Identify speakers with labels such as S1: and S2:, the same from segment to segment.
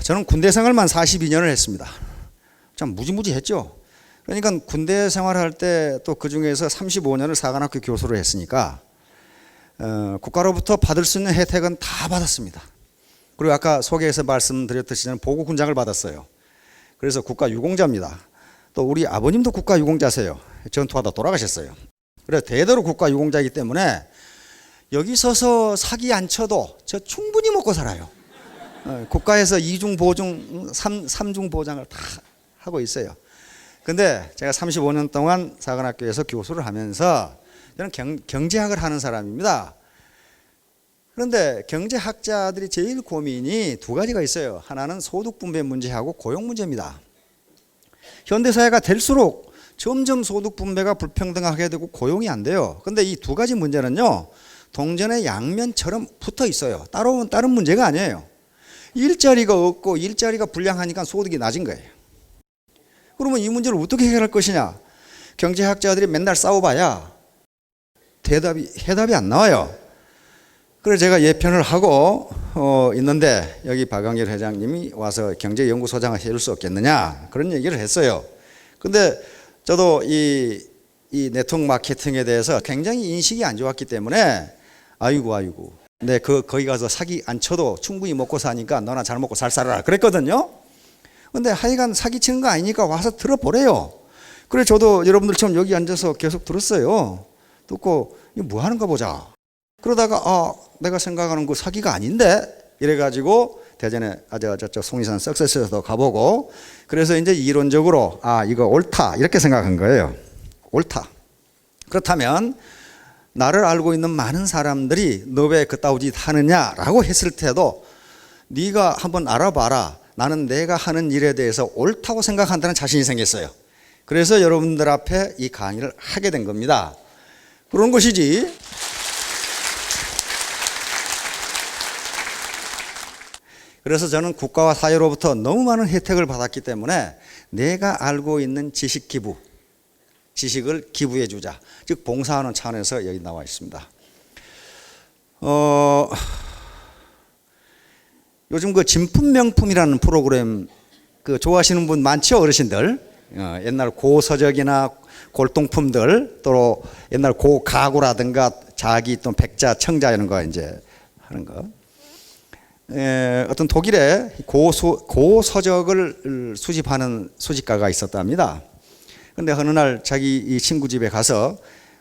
S1: 저는 군대 생활만 42년을 했습니다. 참 무지무지했죠. 그러니까 군대 생활할 때 또 그중에서 35년을 사관학교 교수를 했으니까 국가로부터 받을 수 있는 혜택은 다 받았습니다. 그리고 아까 소개에서 말씀드렸듯이 저는 보고군장을 받았어요. 그래서 국가유공자입니다. 또 우리 아버님도 국가유공자세요. 전투하다 돌아가셨어요. 그래서 대대로 국가유공자이기 때문에 여기 서서 사기 안 쳐도 저 충분히 먹고 살아요. 국가에서 이중 보증, 삼중 보장을 다 하고 있어요. 근데 제가 35년 동안 사관학교에서 교수를 하면서 저는 경제학을 하는 사람입니다. 그런데 경제학자들이 제일 고민이 두 가지가 있어요. 하나는 소득 분배 문제하고 고용 문제입니다. 현대사회가 될수록 점점 소득 분배가 불평등하게 되고 고용이 안 돼요. 그런데 이 두 가지 문제는요, 동전의 양면처럼 붙어 있어요. 다른 문제가 아니에요. 일자리가 없고 일자리가 불량하니까 소득이 낮은 거예요. 그러면 이 문제를 어떻게 해결할 것이냐? 경제학자들이 맨날 싸워봐야 해답이 안 나와요. 그래서 제가 예편을 하고 있는데 여기 박광일 회장님이 와서 경제연구소장을 해줄 수 없겠느냐 그런 얘기를 했어요. 근데 저도 이 네트워크 마케팅에 대해서 굉장히 인식이 안 좋았기 때문에 아이고 네, 거기 가서 사기 안 쳐도 충분히 먹고 사니까 너나 잘 먹고 잘 살아라 그랬거든요. 근데 하여간 사기 치는 거 아니니까 와서 들어보래요. 그래 저도 여러분들처럼 여기 앉아서 계속 들었어요. 듣고 이거 뭐 하는가 보자. 그러다가 내가 생각하는 그 사기가 아닌데 이래가지고 대전에 저쪽 송리산 석세스에서도 가보고 그래서 이제 이론적으로 이거 옳다 이렇게 생각한 거예요. 옳다. 그렇다면 나를 알고 있는 많은 사람들이 너 왜 그따위 짓 하느냐라고 했을 때도 네가 한번 알아봐라. 나는 내가 하는 일에 대해서 옳다고 생각한다는 자신이 생겼어요. 그래서 여러분들 앞에 이 강의를 하게 된 겁니다. 그런 것이지. 그래서 저는 국가와 사회로부터 너무 많은 혜택을 받았기 때문에 내가 알고 있는 지식 기부, 지식을 기부해 주자. 즉 봉사하는 차원에서 여기 나와 있습니다. 요즘 그 진품명품이라는 프로그램 그 좋아하시는 분 많죠, 어르신들? 옛날 고서적이나 골동품들 또 옛날 고가구라든가 자기 또 백자, 청자 이런 거 이제 하는 거. 어떤 독일에 고서적을 수집하는 수집가가 있었답니다. 근데 어느 날 자기 이 친구 집에 가서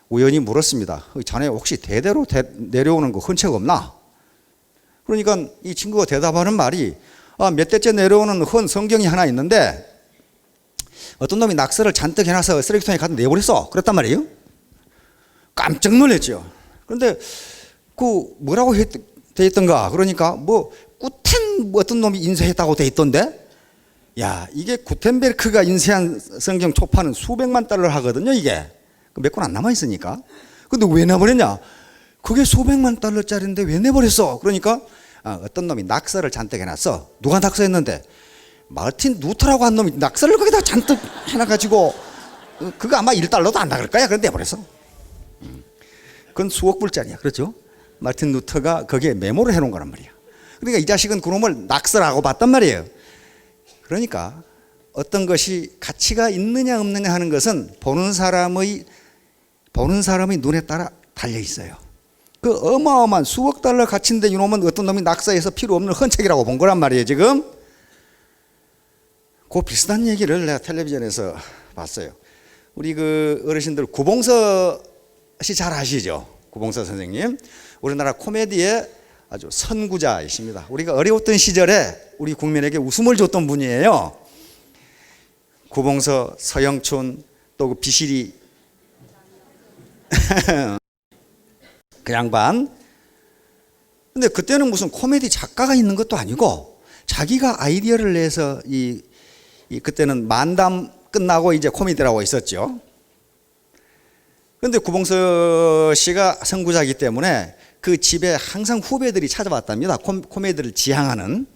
S1: 우연히 물었습니다. 자네 혹시 대대로 내려오는 거 흔책 없나? 그러니까 이 친구가 대답하는 말이 몇 대째 내려오는 흔 성경이 하나 있는데 어떤 놈이 낙서를 잔뜩 해놔서 쓰레기통에 갖다 내버렸어. 그랬단 말이에요. 깜짝 놀랐죠. 그런데 그 뭐라고 돼 있던가? 그러니까 뭐 구텐 어떤 놈이 인쇄했다고 돼 있던데? 야, 이게 구텐베르크가 인쇄한 성경 초판은 수백만 달러를 하거든요, 이게. 몇 권 안 남아 있으니까. 근데 왜 내버렸냐? 그게 수백만 달러짜리인데 왜 내버렸어? 그러니까 어떤 놈이 낙서를 잔뜩 해놨어. 누가 낙서했는데? 마르틴 루터라고 한 놈이 낙서를 거기다 잔뜩 해놔가지고 그거 아마 1달러도 안 나갈 거야. 그런데 내버렸어. 그건 수억 불짜리야. 그렇죠? 마르틴 루터가 거기에 메모를 해놓은 거란 말이야. 그러니까 이 자식은 그놈을 낙서라고 봤단 말이에요. 그러니까 어떤 것이 가치가 있느냐 없느냐 하는 것은 보는 사람의 눈에 따라 달려 있어요. 그 어마어마한 수억 달러 가치인데 이놈은 어떤 놈이 낙서해서 필요 없는 헌책이라고 본 거란 말이에요, 지금. 그 비슷한 얘기를 내가 텔레비전에서 봤어요. 우리 그 어르신들 구봉서 씨 잘 아시죠? 구봉서 선생님. 우리나라 코미디의 아주 선구자이십니다. 우리가 어려웠던 시절에 우리 국민에게 웃음을 줬던 분이에요. 구봉서, 서영춘, 또 그 비실이 그 양반. 근데 그때는 무슨 코미디 작가가 있는 것도 아니고 자기가 아이디어를 내서 그때는 만담 끝나고 이제 코미디라고 있었죠. 그런데 구봉서 씨가 선구자이기 때문에 그 집에 항상 후배들이 찾아왔답니다. 코미디를 지향하는.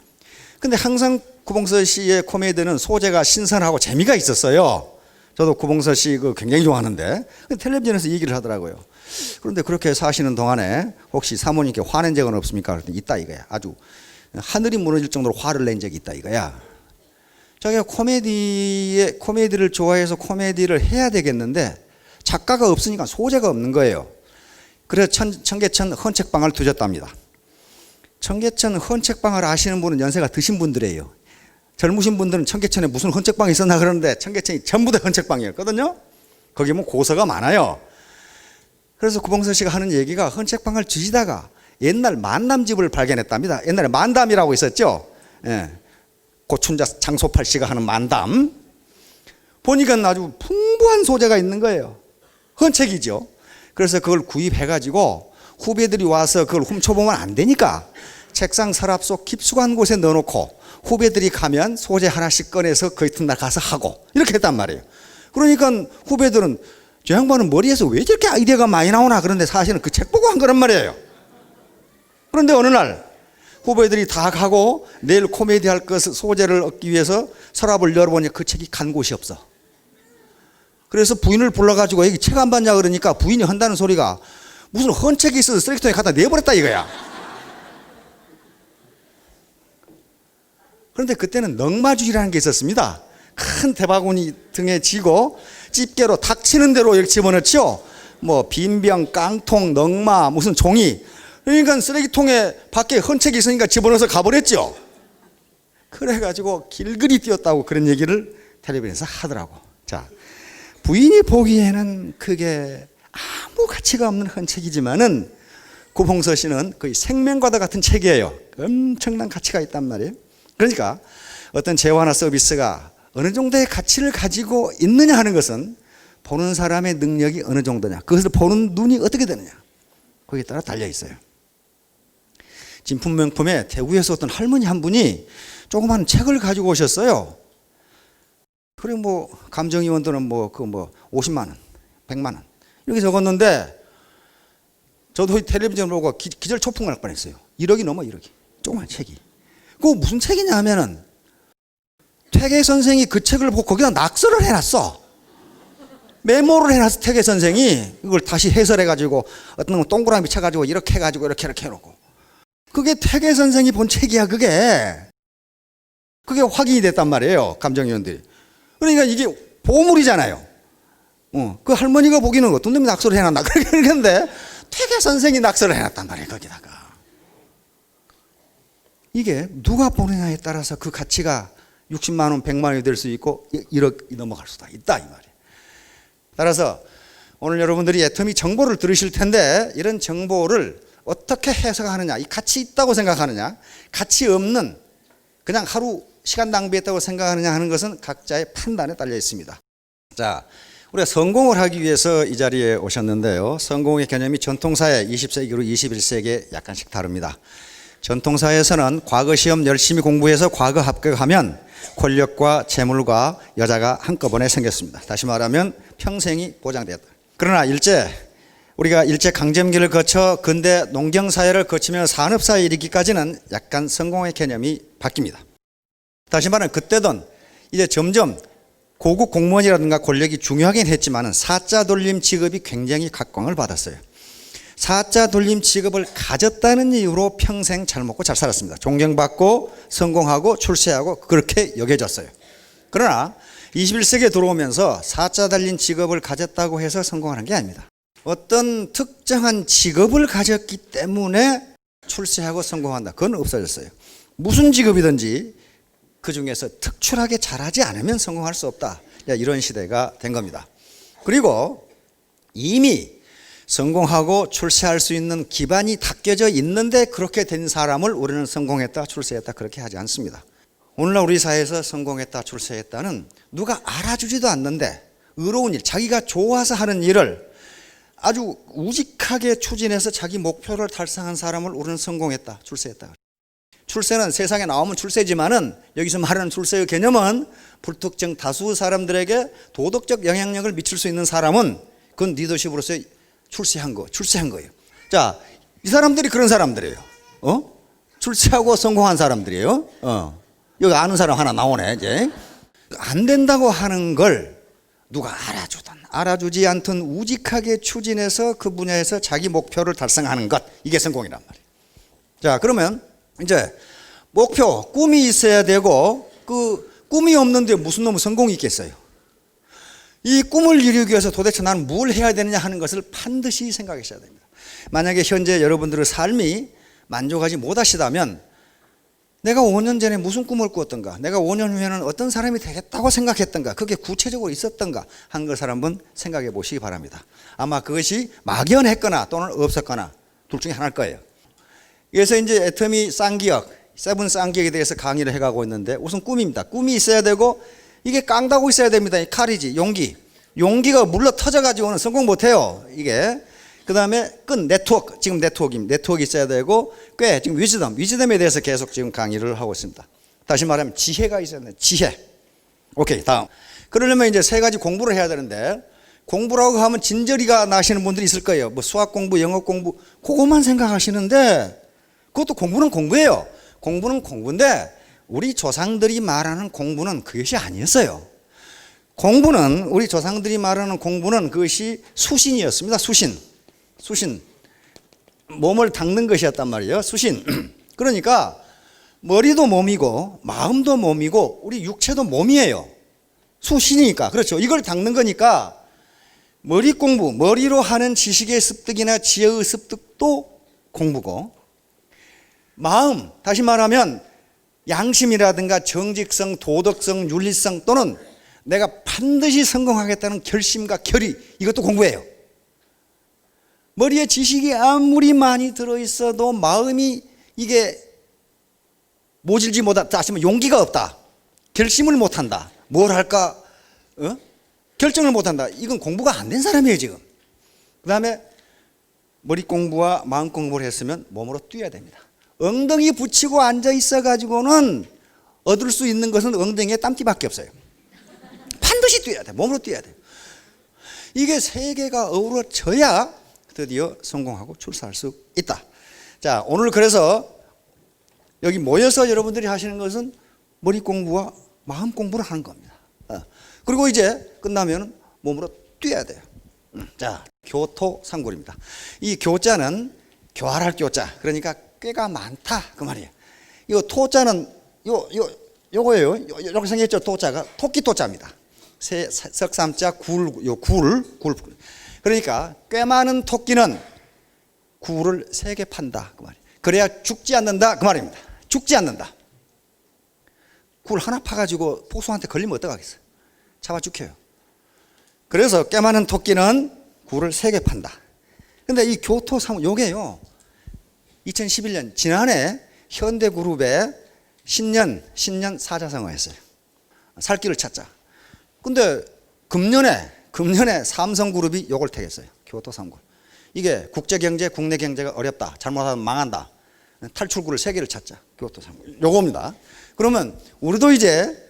S1: 근데 항상 구봉서 씨의 코미디는 소재가 신선하고 재미가 있었어요. 저도 구봉서 씨 굉장히 좋아하는데 텔레비전에서 얘기를 하더라고요. 그런데 그렇게 사시는 동안에 혹시 사모님께 화낸 적은 없습니까? 그랬더니 있다 이거야. 아주 하늘이 무너질 정도로 화를 낸 적이 있다 이거야. 자기가 코미디를 좋아해서 코미디를 해야 되겠는데 작가가 없으니까 소재가 없는 거예요. 그래서 청계천 헌책방을 두셨답니다. 청계천 헌책방을 아시는 분은 연세가 드신 분들이에요. 젊으신 분들은 청계천에 무슨 헌책방이 있었나 그러는데 청계천이 전부 다 헌책방이었거든요. 거기 뭐 고서가 많아요. 그래서 구봉서 씨가 하는 얘기가 헌책방을 뒤지다가 옛날 만담집을 발견했답니다. 옛날에 만담이라고 있었죠. 예. 고춘자 장소팔 씨가 하는 만담. 보니까 아주 풍부한 소재가 있는 거예요. 헌책이죠. 그래서 그걸 구입해가지고 후배들이 와서 그걸 훔쳐보면 안 되니까 책상 서랍 속 깊숙한 곳에 넣어놓고 후배들이 가면 소재 하나씩 꺼내서 그 이튿날 가서 하고 이렇게 했단 말이에요. 그러니까 후배들은 저 양반은 머리에서 왜 저렇게 아이디어가 많이 나오나 그런데 사실은 그 책 보고 한 거란 말이에요. 그런데 어느 날 후배들이 다 가고 내일 코미디 할 것 소재를 얻기 위해서 서랍을 열어보니 그 책이 간 곳이 없어. 그래서 부인을 불러가지고 여기 책 안 봤냐 그러니까 부인이 한다는 소리가 무슨 헌책이 있어서 쓰레기통에 갖다 내버렸다 이거야. 그런데 그때는 넝마주기라는 게 있었습니다. 큰 대바구니 등에 지고 집게로 닥치는 대로 이렇게 집어넣죠. 뭐 빈병, 깡통, 넝마, 무슨 종이. 그러니까 쓰레기통에 밖에 헌책이 있으니까 집어넣어서 가버렸죠. 그래가지고 길거리 뛰었다고 그런 얘기를 텔레비전에서 하더라고. 자, 부인이 보기에는 그게 아무 가치가 없는 헌책이지만은 구봉서 씨는 거의 생명과도 같은 책이에요. 엄청난 가치가 있단 말이에요. 그러니까 어떤 재화나 서비스가 어느 정도의 가치를 가지고 있느냐 하는 것은 보는 사람의 능력이 어느 정도냐, 그것을 보는 눈이 어떻게 되느냐, 거기에 따라 달려 있어요. 진품 명품에 대구에서 어떤 할머니 한 분이 조그만 책을 가지고 오셨어요. 그리고 뭐 감정이원들은 뭐 50만 원, 100만 원 이렇게 적었는데 저도 텔레비전 보고 기절 초풍을 할 뻔했어요. 1억이 넘어 1억이 조그만 책이. 그거 무슨 책이냐 하면은 퇴계 선생이 그 책을 보고 거기다 낙서를 해놨어. 메모를 해놨어. 퇴계 선생이 이걸 다시 해설해가지고 어떤 건 동그라미 쳐가지고 이렇게 해가지고 이렇게 해놓고 그게 퇴계 선생이 본 책이야. 그게 확인이 됐단 말이에요. 감정위원들이. 그러니까 이게 보물이잖아요. 그 할머니가 보기는 어떤 놈이 낙서를 해놨나 그러는데 퇴계 선생이 낙서를 해놨단 말이에요. 거기다가 이게 누가 보느냐에 따라서 그 가치가 60만 원, 100만 원이 될 수 있고 1억이 넘어갈 수도 있다 이 말이에요. 따라서 오늘 여러분들이 애터미 정보를 들으실 텐데 이런 정보를 어떻게 해석하느냐, 이 가치 있다고 생각하느냐, 가치 없는 그냥 하루 시간 낭비했다고 생각하느냐 하는 것은 각자의 판단에 달려 있습니다. 자, 우리가 성공을 하기 위해서 이 자리에 오셨는데요. 성공의 개념이 전통사회 20세기로 21세기에 약간씩 다릅니다. 전통사회에서는 과거 시험 열심히 공부해서 과거 합격하면 권력과 재물과 여자가 한꺼번에 생겼습니다. 다시 말하면 평생이 보장되었다. 그러나 우리가 일제 강점기를 거쳐 근대 농경사회를 거치며 산업사회에 이르기까지는 약간 성공의 개념이 바뀝니다. 다시 말하면 그때든 이제 점점 고급 공무원이라든가 권력이 중요하긴 했지만 사자 돌림 직업이 굉장히 각광을 받았어요. 사자 돌림 직업을 가졌다는 이유로 평생 잘 먹고 잘 살았습니다. 존경받고 성공하고 출세하고 그렇게 여겨졌어요. 그러나 21세기에 들어오면서 사자 달린 직업을 가졌다고 해서 성공하는 게 아닙니다. 어떤 특정한 직업을 가졌기 때문에 출세하고 성공한다. 그건 없어졌어요. 무슨 직업이든지 그 중에서 특출하게 잘하지 않으면 성공할 수 없다. 이런 시대가 된 겁니다. 그리고 이미 성공하고 출세할 수 있는 기반이 닦여져 있는데 그렇게 된 사람을 우리는 성공했다, 출세했다 그렇게 하지 않습니다. 오늘날 우리 사회에서 성공했다, 출세했다는 누가 알아주지도 않는데 의로운 일, 자기가 좋아서 하는 일을 아주 우직하게 추진해서 자기 목표를 달성한 사람을 우리는 성공했다, 출세했다. 출세는 세상에 나오면 출세지만은 여기서 말하는 출세의 개념은 불특정 다수 사람들에게 도덕적 영향력을 미칠 수 있는 사람은 그건 리더십으로서 출세한 거예요. 자, 이 사람들이 그런 사람들이에요. 출세하고 성공한 사람들이에요. 여기 아는 사람 하나 나오네, 이제. 안 된다고 하는 걸 누가 알아주지 않든 우직하게 추진해서 그 분야에서 자기 목표를 달성하는 것, 이게 성공이란 말이에요. 자, 그러면 이제 목표, 꿈이 있어야 되고 그 꿈이 없는데 무슨 놈의 성공이 있겠어요. 이 꿈을 이루기 위해서 도대체 나는 뭘 해야 되느냐 하는 것을 반드시 생각하셔야 됩니다. 만약에 현재 여러분들의 삶이 만족하지 못하시다면 내가 5년 전에 무슨 꿈을 꾸었던가, 내가 5년 후에는 어떤 사람이 되겠다고 생각했던가, 그게 구체적으로 있었던가 하는 것을 한번 생각해 보시기 바랍니다. 아마 그것이 막연했거나 또는 없었거나 둘 중에 하나일 거예요. 그래서 이제 애터미 쌍기역, 세븐 쌍기역에 대해서 강의를 해가고 있는데 우선 꿈입니다. 꿈이 있어야 되고 이게 깡다고 있어야 됩니다. 이 칼이지, 용기. 용기가 물러 터져가지고는 성공 못해요. 이게. 그 다음에 끈, 네트워크. 지금 네트워크입니다. 네트워크 있어야 되고 꽤 지금 위즈덤에 대해서 계속 지금 강의를 하고 있습니다. 다시 말하면 지혜가 있어야 돼요. 지혜. 오케이, 다음. 그러려면 이제 세 가지 공부를 해야 되는데 공부라고 하면 진저리가 나시는 분들이 있을 거예요. 뭐 수학 공부, 영어 공부, 그것만 생각하시는데 그것도 공부는 공부예요. 공부는 공부인데 우리 조상들이 말하는 공부는 그것이 아니었어요. 공부는, 우리 조상들이 말하는 공부는 그것이 수신이었습니다. 수신. 몸을 닦는 것이었단 말이에요. 수신. 그러니까 머리도 몸이고 마음도 몸이고 우리 육체도 몸이에요. 수신이니까. 그렇죠. 이걸 닦는 거니까 머리 공부, 머리로 하는 지식의 습득이나 지혜의 습득도 공부고, 마음, 다시 말하면 양심이라든가 정직성, 도덕성, 윤리성 또는 내가 반드시 성공하겠다는 결심과 결의, 이것도 공부예요. 머리에 지식이 아무리 많이 들어있어도 마음이 이게 모질지 못하다 하시면 용기가 없다, 결심을 못한다, 뭘 할까 결정을 못한다, 이건 공부가 안 된 사람이에요 지금. 그 다음에 머리 공부와 마음 공부를 했으면 몸으로 뛰어야 됩니다. 엉덩이 붙이고 앉아 있어 가지고는 얻을 수 있는 것은 엉덩이에 땀띠밖에 없어요. 반드시 뛰어야 돼. 몸으로 뛰어야 돼. 이게 세 개가 어우러져야 드디어 성공하고 출세할 수 있다. 자, 오늘 그래서 여기 모여서 여러분들이 하시는 것은 머리 공부와 마음 공부를 하는 겁니다. 그리고 이제 끝나면 몸으로 뛰어야 돼요. 자, 교토상골입니다. 이 교자는 교활할 교자, 그러니까 꾀가 많다 그 말이에요. 이 토자는 요거예요. 이렇게 생겼죠. 토자가 토끼 토자입니다. 석삼자 굴. 그러니까 꽤 많은 토끼는 굴을 3개 판다 그 말이에요. 그래야 죽지 않는다 그 말입니다. 죽지 않는다. 굴 하나 파가지고 보수한테 걸리면 어떡하겠어요? 잡아 죽혀요. 그래서 꽤 많은 토끼는 굴을 3개 판다. 근데 이 교토상골 요게요, 2011년 지난해 현대그룹에 신년 사자성어 했어요. 살 길을 찾자. 근데 금년에 삼성그룹이 요걸 택했어요. 교토상골. 이게 국제경제, 국내 경제가 어렵다, 잘못하면 망한다, 탈출구를 3개를 찾자. 교토상골 요겁니다. 그러면 우리도 이제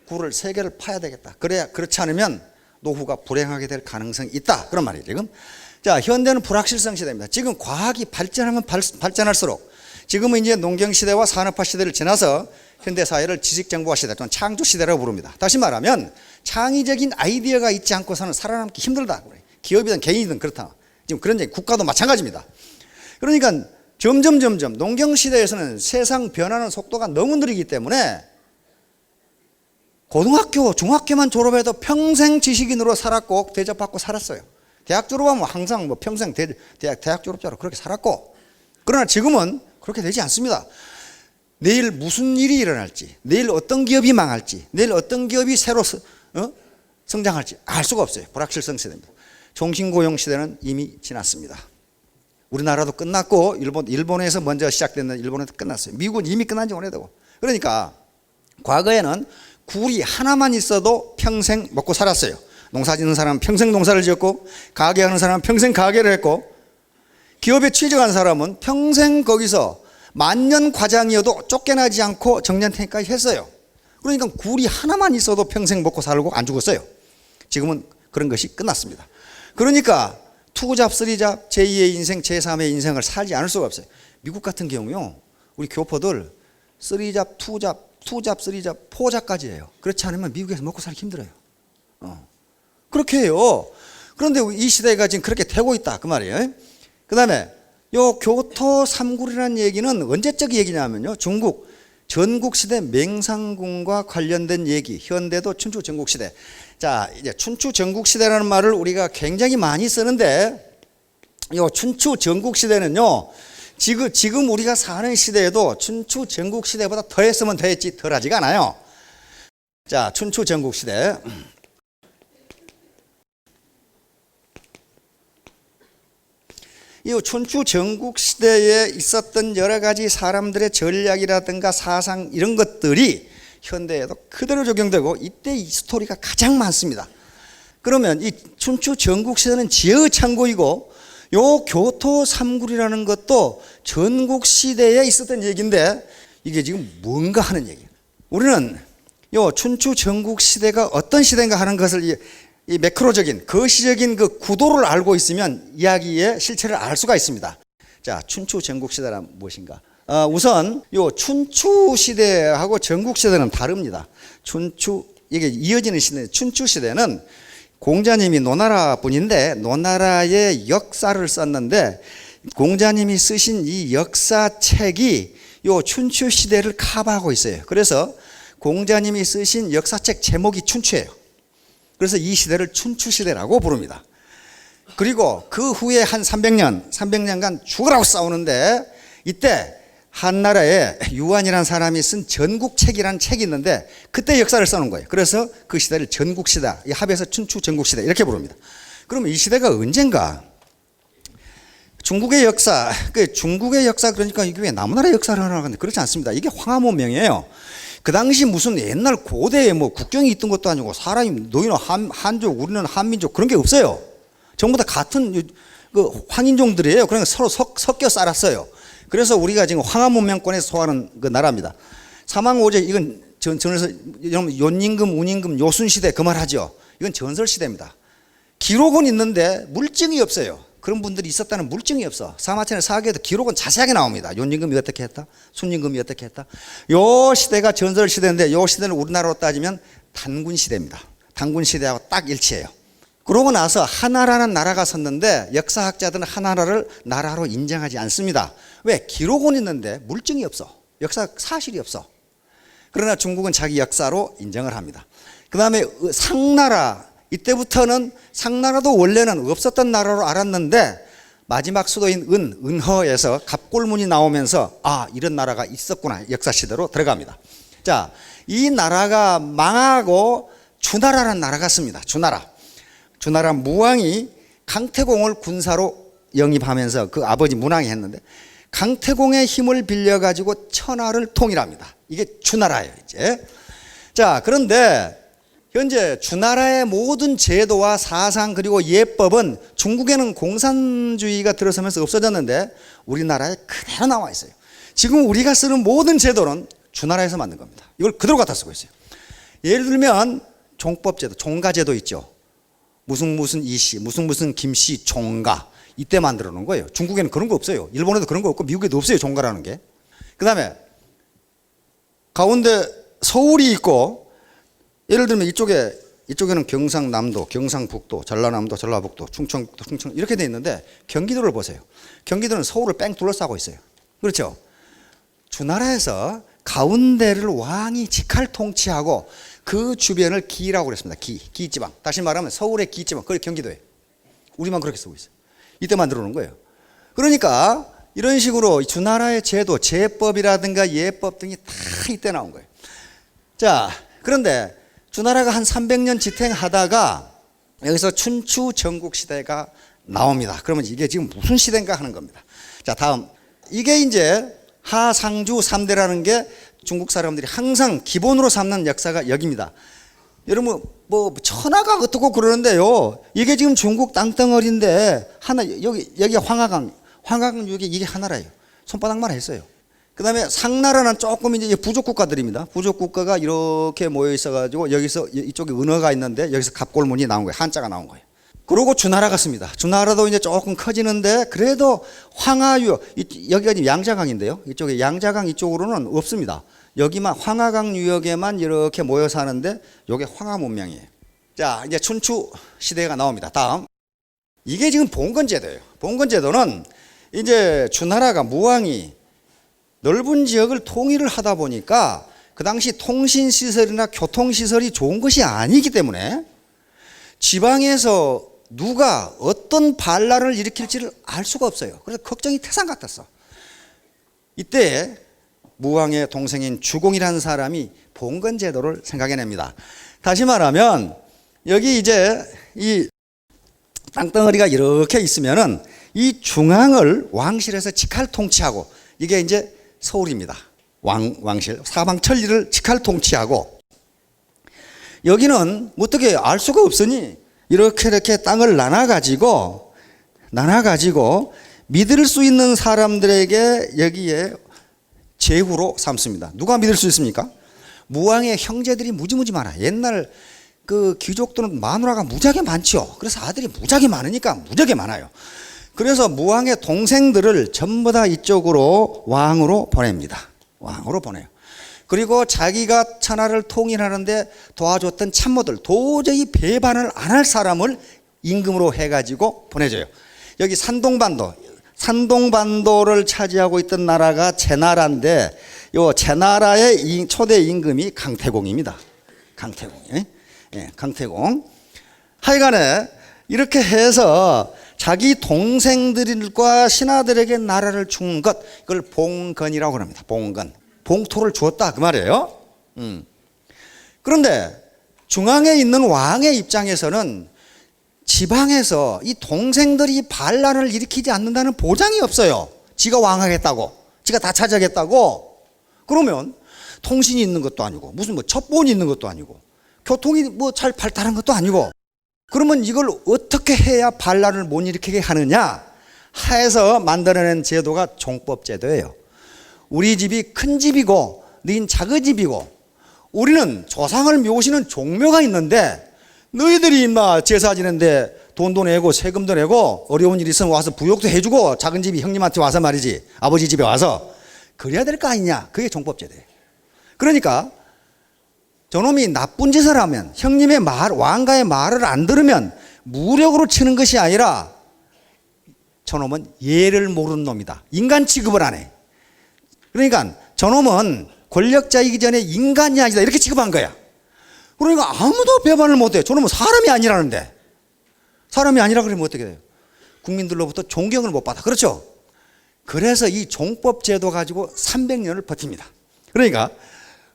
S1: 굴을 3개를 파야 되겠다. 그래야, 그렇지 않으면 노후가 불행하게 될 가능성이 있다, 그런 말이에요 지금. 자, 현대는 불확실성 시대입니다. 지금 과학이 발전하면 발전할수록, 지금은 이제 농경시대와 산업화 시대를 지나서 현대사회를 지식정보화 시대 또는 창조시대라고 부릅니다. 다시 말하면 창의적인 아이디어가 있지 않고서는 살아남기 힘들다. 기업이든 개인이든 그렇다. 지금 그런 얘기, 국가도 마찬가지입니다. 그러니까 점점 농경시대에서는 세상 변하는 속도가 너무 느리기 때문에 고등학교, 중학교만 졸업해도 평생 지식인으로 살았고 대접받고 살았어요. 대학 졸업하면 항상 뭐 평생 대학 졸업자로 그렇게 살았고, 그러나 지금은 그렇게 되지 않습니다. 내일 무슨 일이 일어날지, 내일 어떤 기업이 망할지, 내일 어떤 기업이 새로 성장할지 알 수가 없어요. 불확실성 시대입니다. 종신고용 시대는 이미 지났습니다. 우리나라도 끝났고 일본에서 먼저 시작됐는데 일본에도 끝났어요. 미국은 이미 끝난 지 오래되고. 그러니까 과거에는 굴이 하나만 있어도 평생 먹고 살았어요. 농사 짓는 사람은 평생 농사를 지었고, 가게하는 사람은 평생 가게를 했고, 기업에 취직한 사람은 평생 거기서 만년 과장이어도 쫓겨나지 않고 정년퇴직까지 했어요. 그러니까 굴이 하나만 있어도 평생 먹고 살고 안 죽었어요. 지금은 그런 것이 끝났습니다. 그러니까 투잡, 쓰리잡, 제2의 인생, 제3의 인생을 살지 않을 수가 없어요. 미국 같은 경우요, 우리 교포들 쓰리잡, 투잡, 쓰리잡, 포잡까지 해요. 그렇지 않으면 미국에서 먹고 살기 힘들어요. 그렇게 해요. 그런데 이 시대가 지금 그렇게 되고 있다 그 말이에요. 그 다음에 요 교토 삼굴이라는 얘기는 언제적 얘기냐면요, 중국 전국시대 맹상궁과 관련된 얘기. 현대도 춘추 전국시대. 자, 이제 춘추 전국시대라는 말을 우리가 굉장히 많이 쓰는데, 요 춘추 전국시대는요, 지금 우리가 사는 시대에도 춘추 전국시대보다 더 했으면 더 했지 덜 하지가 않아요. 자, 춘추 전국시대. 이 춘추 전국시대에 있었던 여러 가지 사람들의 전략이라든가 사상 이런 것들이 현대에도 그대로 적용되고 이때 이 스토리가 가장 많습니다. 그러면 이 춘추 전국시대는 지혜의 창고이고 요 교토 삼굴이라는 것도 전국시대에 있었던 얘기인데 이게 지금 뭔가 하는 얘기예요. 우리는 요 춘추 전국시대가 어떤 시대인가 하는 것을 이 매크로적인 거시적인 그 구도를 알고 있으면 이야기의 실체를 알 수가 있습니다. 자, 춘추 전국시대란 무엇인가? 우선 요 춘추 시대하고 전국 시대는 다릅니다. 이게 이어지는 시대. 춘추 시대는 공자님이 노나라 분인데 노나라의 역사를 썼는데 공자님이 쓰신 이 역사책이 요 춘추 시대를 커버하고 있어요. 그래서 공자님이 쓰신 역사책 제목이 춘추예요. 그래서 이 시대를 춘추 시대라고 부릅니다. 그리고 그 후에 한 300년간 죽으라고 싸우는데 이때 한나라에 유한이라는 사람이 쓴 전국책이라는 책이 있는데 그때 역사를 써놓은 거예요. 그래서 그 시대를 전국시대, 합해서 춘추 전국시대 이렇게 부릅니다. 그러면 이 시대가 언젠가? 중국의 역사 그러니까 이게 왜 남나라 역사를 하나 하는데 그렇지 않습니다. 이게 황하문명이에요. 그 당시 무슨 옛날 고대에 뭐 국경이 있던 것도 아니고 사람이 너희는 한족 우리는 한민족 그런 게 없어요. 전부 다 같은 그 황인종들이에요. 그러니까 서로 섞여 살았어요. 그래서 우리가 지금 황하문명권에서 소화하는 그 나라입니다. 사망오제 이건 전설, 연임금, 운임금, 요순시대 그 말 하죠. 이건 전설시대입니다. 기록은 있는데 물증이 없어요. 그런 분들이 있었다는 물증이 없어. 사마천의 사기에도 기록은 자세하게 나옵니다. 연임금이 어떻게 했다, 순임금이 어떻게 했다. 요 시대가 전설시대인데 요 시대는 우리나라로 따지면 단군시대입니다. 단군시대하고 딱 일치해요. 그러고 나서 하나라는 나라가 섰는데 역사학자들은 하나라를 나라로 인정하지 않습니다. 왜? 기록은 있는데 물증이 없어. 역사 사실이 없어. 그러나 중국은 자기 역사로 인정을 합니다. 그 다음에 상나라, 이때부터는 상나라도 원래는 없었던 나라로 알았는데 마지막 수도인 은허에서 갑골문이 나오면서 이런 나라가 있었구나 역사시대로 들어갑니다. 자, 이 나라가 망하고 주나라라는 나라가 씁니다. 주나라 무왕이 강태공을 군사로 영입하면서 그 아버지 문왕이 했는데 강태공의 힘을 빌려가지고 천하를 통일합니다. 이게 주나라예요, 이제. 자, 그런데 현재 주나라의 모든 제도와 사상 그리고 예법은 중국에는 공산주의가 들어서면서 없어졌는데 우리나라에 그대로 나와 있어요. 지금 우리가 쓰는 모든 제도는 주나라에서 만든 겁니다. 이걸 그대로 갖다 쓰고 있어요. 예를 들면 종법제도, 종가제도 있죠. 무슨 이씨, 무슨 김씨, 종가. 이때 만들어 놓은 거예요. 중국에는 그런 거 없어요. 일본에도 그런 거 없고 미국에도 없어요. 종가라는 게. 그 다음에 가운데 서울이 있고 예를 들면 이쪽에는 경상남도, 경상북도, 전라남도, 전라북도, 충청북도, 충청 이렇게 돼 있는데 경기도를 보세요. 경기도는 서울을 뺑 둘러싸고 있어요. 그렇죠? 주나라에서 가운데를 왕이 직할 통치하고 그 주변을 기라고 그랬습니다. 기지방. 다시 말하면 서울의 기지방. 그게 경기도예요. 우리만 그렇게 쓰고 있어요. 이때 만들어 놓은 거예요. 그러니까 이런 식으로 주나라의 제도, 제법이라든가 예법 등이 다 이때 나온 거예요. 자, 그런데 주나라가 한 300년 지탱하다가 여기서 춘추 전국시대가 나옵니다. 그러면 이게 지금 무슨 시대인가 하는 겁니다. 자, 다음. 이게 이제 하상주 3대라는 게 중국 사람들이 항상 기본으로 삼는 역사가 여기입니다. 여러분, 뭐, 천하가 어떻고 그러는데요. 이게 지금 중국 땅덩어리인데, 여기 황하강 유역이 이게 하나라예요. 손바닥만 했어요. 그 다음에 상나라는 조금 이제 부족 국가들입니다. 부족 국가가 이렇게 모여 있어가지고 여기서 이쪽에 은어가 있는데 여기서 갑골문이 나온 거예요. 한자가 나온 거예요. 그리고 주나라가 씁니다. 주나라도 이제 조금 커지는데 그래도 황하유, 여기가 지금 양자강인데요. 이쪽에 양자강 이쪽으로는 없습니다. 여기만 황하강 유역에만 이렇게 모여 사는데 이게 황하문명이에요. 자, 이제 춘추 시대가 나옵니다. 다음. 이게 지금 봉건제도예요. 봉건제도는 이제 주나라가 무왕이 넓은 지역을 통일을 하다 보니까 그 당시 통신시설이나 교통시설이 좋은 것이 아니기 때문에 지방에서 누가 어떤 반란을 일으킬지를 알 수가 없어요. 그래서 걱정이 태산 같았어. 이때 무왕의 동생인 주공이라는 사람이 봉건제도를 생각해냅니다. 다시 말하면 여기 이제 이 땅덩어리가 이렇게 있으면은 이 중앙을 왕실에서 직할 통치하고, 이게 이제 서울입니다. 왕실 사방 천리를 직할 통치하고, 여기는 어떻게 알 수가 없으니 이렇게 땅을 나눠 가지고 믿을 수 있는 사람들에게 여기에 제후로 삼습니다. 누가 믿을 수 있습니까? 무왕의 형제들이 무지무지 많아. 옛날 그 귀족들은 마누라가 무지하게 많죠. 그래서 아들이 무지하게 많으니까 무지하게 많아요. 그래서 무왕의 동생들을 전부 다 이쪽으로 왕으로 보냅니다. 왕으로 보내요. 그리고 자기가 천하를 통일하는데 도와줬던 참모들, 도저히 배반을 안 할 사람을 임금으로 해가지고 보내줘요. 여기 산동반도를 차지하고 있던 나라가 제나라인데, 요 제나라의 초대 임금이 강태공입니다. 강태공. 하여간에 이렇게 해서 자기 동생들과 신하들에게 나라를 준 것, 이걸 봉건이라고 합니다. 봉토를 주었다 그 말이에요. 그런데 중앙에 있는 왕의 입장에서는 지방에서 이 동생들이 반란을 일으키지 않는다는 보장이 없어요. 지가 왕하겠다고, 지가 다 차지하겠다고. 그러면 통신이 있는 것도 아니고, 무슨 첩보원이 있는 것도 아니고, 교통이 잘 발달한 것도 아니고, 그러면 이걸 어떻게 해야 반란을 못 일으키게 하느냐 해서 만들어낸 제도가 종법제도예요. 우리 집이 큰 집이고 너희는 작은 집이고, 우리는 조상을 모시는 종묘가 있는데 너희들이 임마 제사 지는데 돈도 내고 세금도 내고 어려운 일 있으면 와서 부욕도 해주고, 작은 집이 형님한테 와서 말이지, 아버지 집에 와서 그래야 될 거 아니냐. 그게 종법제도예요. 그러니까 저놈이 나쁜 짓을 하면, 형님의 왕가의 말을 안 들으면 무력으로 치는 것이 아니라 저놈은 예를 모르는 놈이다. 인간 취급을 안 해. 그러니까 저놈은 권력자이기 전에 인간이 아니다, 이렇게 취급한 거야. 그러니까 아무도 배반을 못해. 저놈은 사람이 아니라는데. 사람이 아니라 그러면 어떻게 돼요? 국민들로부터 존경을 못 받아. 그렇죠? 그래서 이 종법제도 가지고 300년을 버팁니다. 그러니까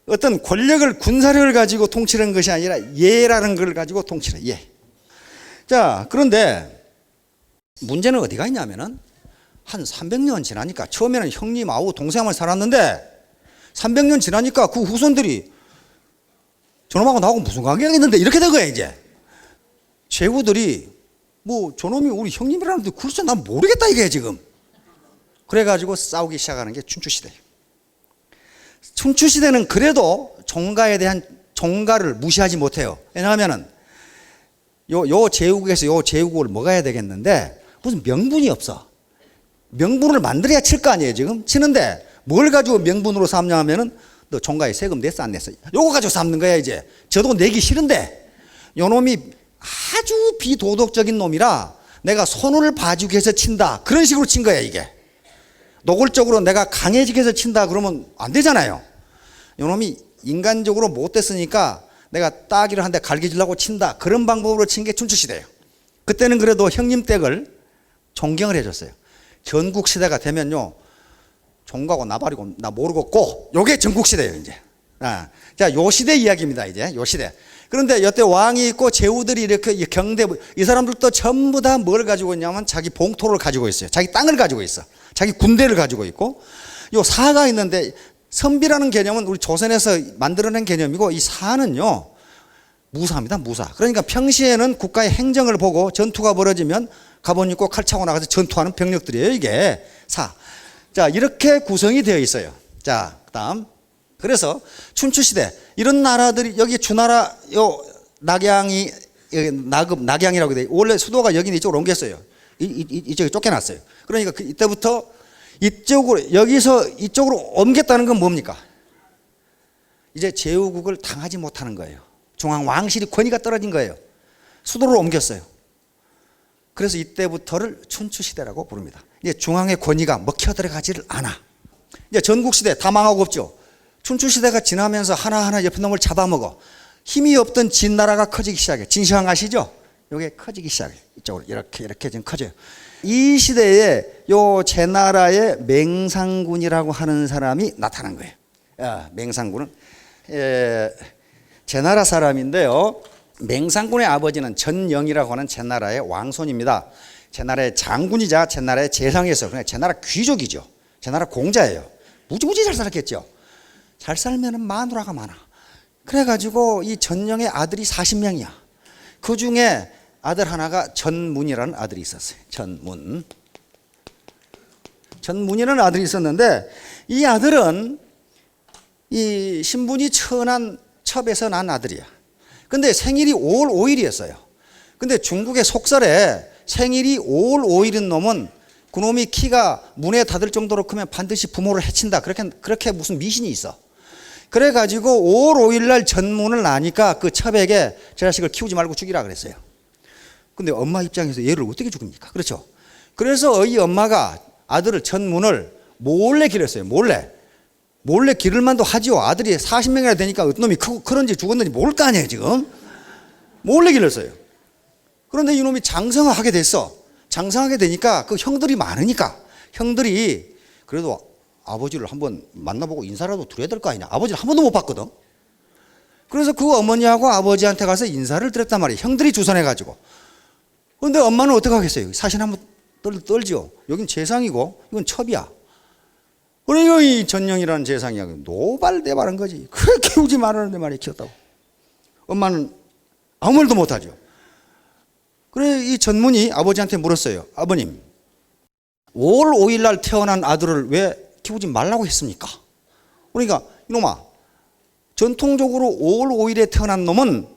S1: 어떤 권력을, 군사력을 가지고 통치하는 것이 아니라 예라는 걸 가지고 통치를 해. 예. 자, 그런데 문제는 어디가 있냐면은 한 300년 지나니까, 처음에는 형님하고 동생만 살았는데 300년 지나니까 그 후손들이 저놈하고 나하고 무슨 관계가 있는데 이렇게 된 거야. 이제 제후들이 저놈이 우리 형님이라는데 글쎄 난 모르겠다 이게 지금. 그래가지고 싸우기 시작하는 게 춘추시대예요. 춘추시대는 그래도 종가에 대한 종가를 무시하지 못해요. 왜냐하면은 요 제후국에서 요 제후국을 먹어야 되겠는데 무슨 명분이 없어. 명분을 만들어야 칠 거 아니에요. 지금 치는데 뭘 가지고 명분으로 삼냐 하면은 너 종가에 세금 냈어 안 냈어, 요거 가지고 삼는 거야. 이제 저도 내기 싫은데 요 놈이 아주 비도덕적인 놈이라 내가 손을 봐주기 위해서 친다, 그런 식으로 친 거야. 이게 노골적으로 내가 강해지기 위해서 친다 그러면 안 되잖아요. 요 놈이 인간적으로 못됐으니까 내가 따기를 한 대 갈겨주려고 친다, 그런 방법으로 친 게 춘추시대예요. 그때는 그래도 형님 댁을 존경을 해줬어요. 전국시대가 되면요, 종가고 나발이고 나 모르겠고, 요게 전국시대예요 이제. 자, 요 시대 이야기입니다. 이제 요 시대. 그런데 여태 왕이 있고 제후들이 이렇게 경대, 이 사람들도 전부 다 뭘 가지고 있냐면 자기 봉토를 가지고 있어요. 자기 땅을 가지고 있어. 자기 군대를 가지고 있고, 요 사가 있는데, 선비라는 개념은 우리 조선에서 만들어낸 개념이고, 이 사는요 무사입니다. 무사. 그러니까 평시에는 국가의 행정을 보고 전투가 벌어지면 가본 입고 칼 차고 나가서 전투하는 병력들이에요. 이게 사. 자, 이렇게 구성이 되어 있어요. 자, 그다음. 그래서 춘추시대 이런 나라들이, 여기 주나라 요 낙양이, 낙양이라고 돼. 원래 수도가 여기는 이쪽으로 옮겼어요. 이쪽에 쫓겨났어요. 그러니까 이때부터 이쪽으로, 여기서 이쪽으로 옮겼다는 건 뭡니까? 이제 제후국을 당하지 못하는 거예요. 중앙 왕실이 권위가 떨어진 거예요. 수도를 옮겼어요. 그래서 이때부터를 춘추시대라고 부릅니다. 이제 중앙의 권위가 먹혀 들어가지를 않아. 이제 전국시대 다 망하고 없죠. 춘추시대가 지나면서 하나하나 옆에 놈을 잡아먹어. 힘이 없던 진나라가 커지기 시작해. 진시황 아시죠? 이게 커지기 시작해. 이쪽으로 이렇게 지금 커져요. 이 시대에 요 제나라의 맹상군이라고 하는 사람이 나타난 거예요. 맹상군은 제나라 사람인데요. 맹상군의 아버지는 전영이라고 하는 제나라의 왕손입니다. 제나라의 장군이자 제나라의 재상이었어요. 그냥 제나라 귀족이죠. 제나라 공자예요. 무지무지 잘 살았겠죠. 잘 살면 마누라가 많아. 그래가지고 이 전영의 아들이 40명이야. 그 중에 아들 하나가 전문이라는 아들이 있었어요. 전문이라는 아들이 있었는데 이 아들은 이 신분이 천한 첩에서 난 아들이야. 근데 생일이 5월 5일이었어요. 근데 중국의 속설에 생일이 5월 5일인 놈은 그놈이 키가 문에 닿을 정도로 크면 반드시 부모를 해친다. 그렇게 무슨 미신이 있어. 그래가지고 5월 5일 날 전문을 나니까 그 첩에게 저 자식을 키우지 말고 죽이라 그랬어요. 근데 엄마 입장에서 얘를 어떻게 죽입니까? 그렇죠. 그래서 이 엄마가 아들을 전문을 몰래 기르었어요. 몰래 기를 만도 하지요. 아들이 40명이나 되니까 어떤 놈이 그런지 죽었는지 모를 거 아니에요, 지금. 몰래 길렀어요. 그런데 이놈이 장성을 하게 됐어. 장성하게 되니까 그 형들이 많으니까 형들이 그래도 아버지를 한번 만나보고 인사라도 드려야 될 거 아니냐. 아버지를 한 번도 못 봤거든. 그래서 그 어머니하고 아버지한테 가서 인사를 드렸단 말이에요. 형들이 주선해가지고. 그런데 엄마는 어떻게 하겠어요? 사신 한번 떨지요. 여긴 재상이고 이건 첩이야. 그러니까 이 전영이라는 재상이야. 노발대발한 거지. 그래 키우지 말라는데 말이야. 키웠다고. 엄마는 아무 말도 못하죠. 그래 이 전문이 아버지한테 물었어요. 아버님 5월 5일 날 태어난 아들을 왜 키우지 말라고 했습니까? 그러니까 이놈아 전통적으로 5월 5일에 태어난 놈은